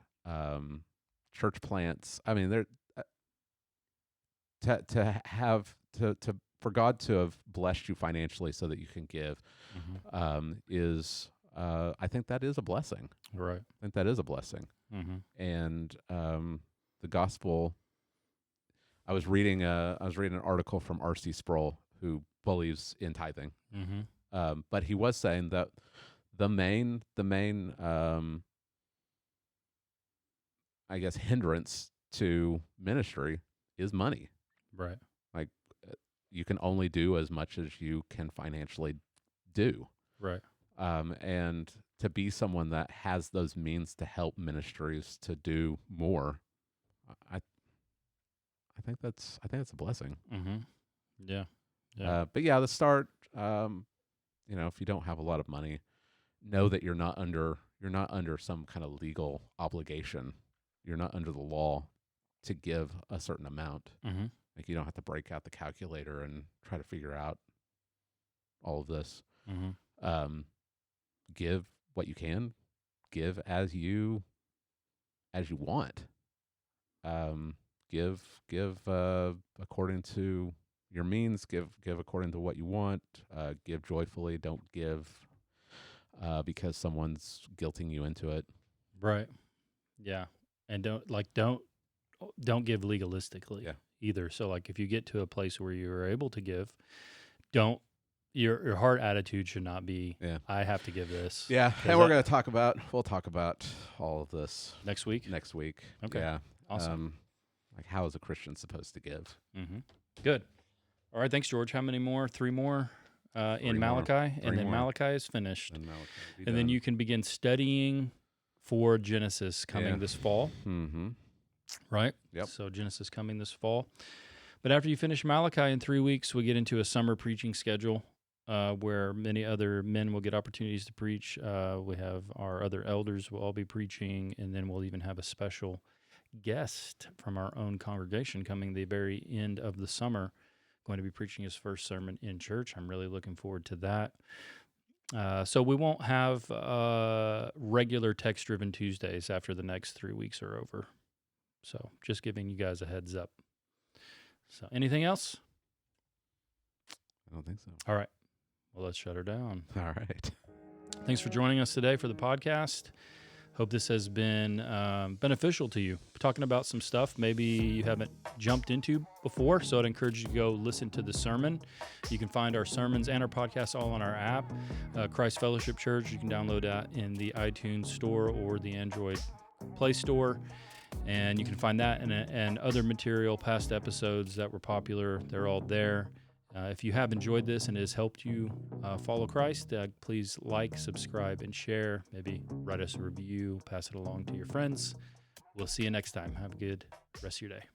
church plants. I mean, for God to have blessed you financially so that you can give, is I think that is a blessing. Right. I think that is a blessing. And the gospel. I was reading an article from R.C. Sproul, who believes in tithing, but he was saying that the main I guess hindrance to ministry is money. Right. Like you can only do as much as you can financially do. Right. And to be someone that has those means to help ministries to do more, I think that's a blessing. Yeah. But yeah, the start. If you don't have a lot of money, know that you're not under some kind of legal obligation you're not under the law to give a certain amount. Mm-hmm. Like you don't have to break out the calculator and try to figure out all of this. Mm-hmm. Give what you can. Give as you want. Give according to your means. Give according to what you want. Give joyfully. Don't give because someone's guilting you into it. Right. Yeah. And don't give legalistically either. So like if you get to a place where you are able to give, don't your heart attitude should not be I have to give this. Yeah. And we'll talk about all of this next week. Okay. Yeah. Awesome. Like how is a Christian supposed to give? Mm-hmm. Good. All right. Thanks, George. How many more? 3 more in Malachi. And then Malachi is finished. And then you can begin studying for Genesis coming this fall. Mm-hmm. Right? Yep. So Genesis coming this fall. But after you finish Malachi in 3 weeks, we get into a summer preaching schedule where many other men will get opportunities to preach. We have our other elders will all be preaching, and then we'll even have a special guest from our own congregation coming the very end of the summer, going to be preaching his first sermon in church. I'm really looking forward to that. So we won't have regular text-driven Tuesdays after the next 3 weeks are over. So just giving you guys a heads up. So anything else? I don't think so. All right. Well, let's shut her down. All right. Thanks for joining us today for the podcast. Hope this has been beneficial to you. We're talking about some stuff maybe you haven't jumped into before, so I'd encourage you to go listen to the sermon. You can find our sermons and our podcasts all on our app, Christ Fellowship Church. You can download that in the iTunes Store or the Android Play Store. And you can find that and other material, past episodes that were popular. They're all there. If you have enjoyed this and it has helped you follow Christ, please like, subscribe, and share. Maybe write us a review, pass it along to your friends. We'll see you next time. Have a good rest of your day.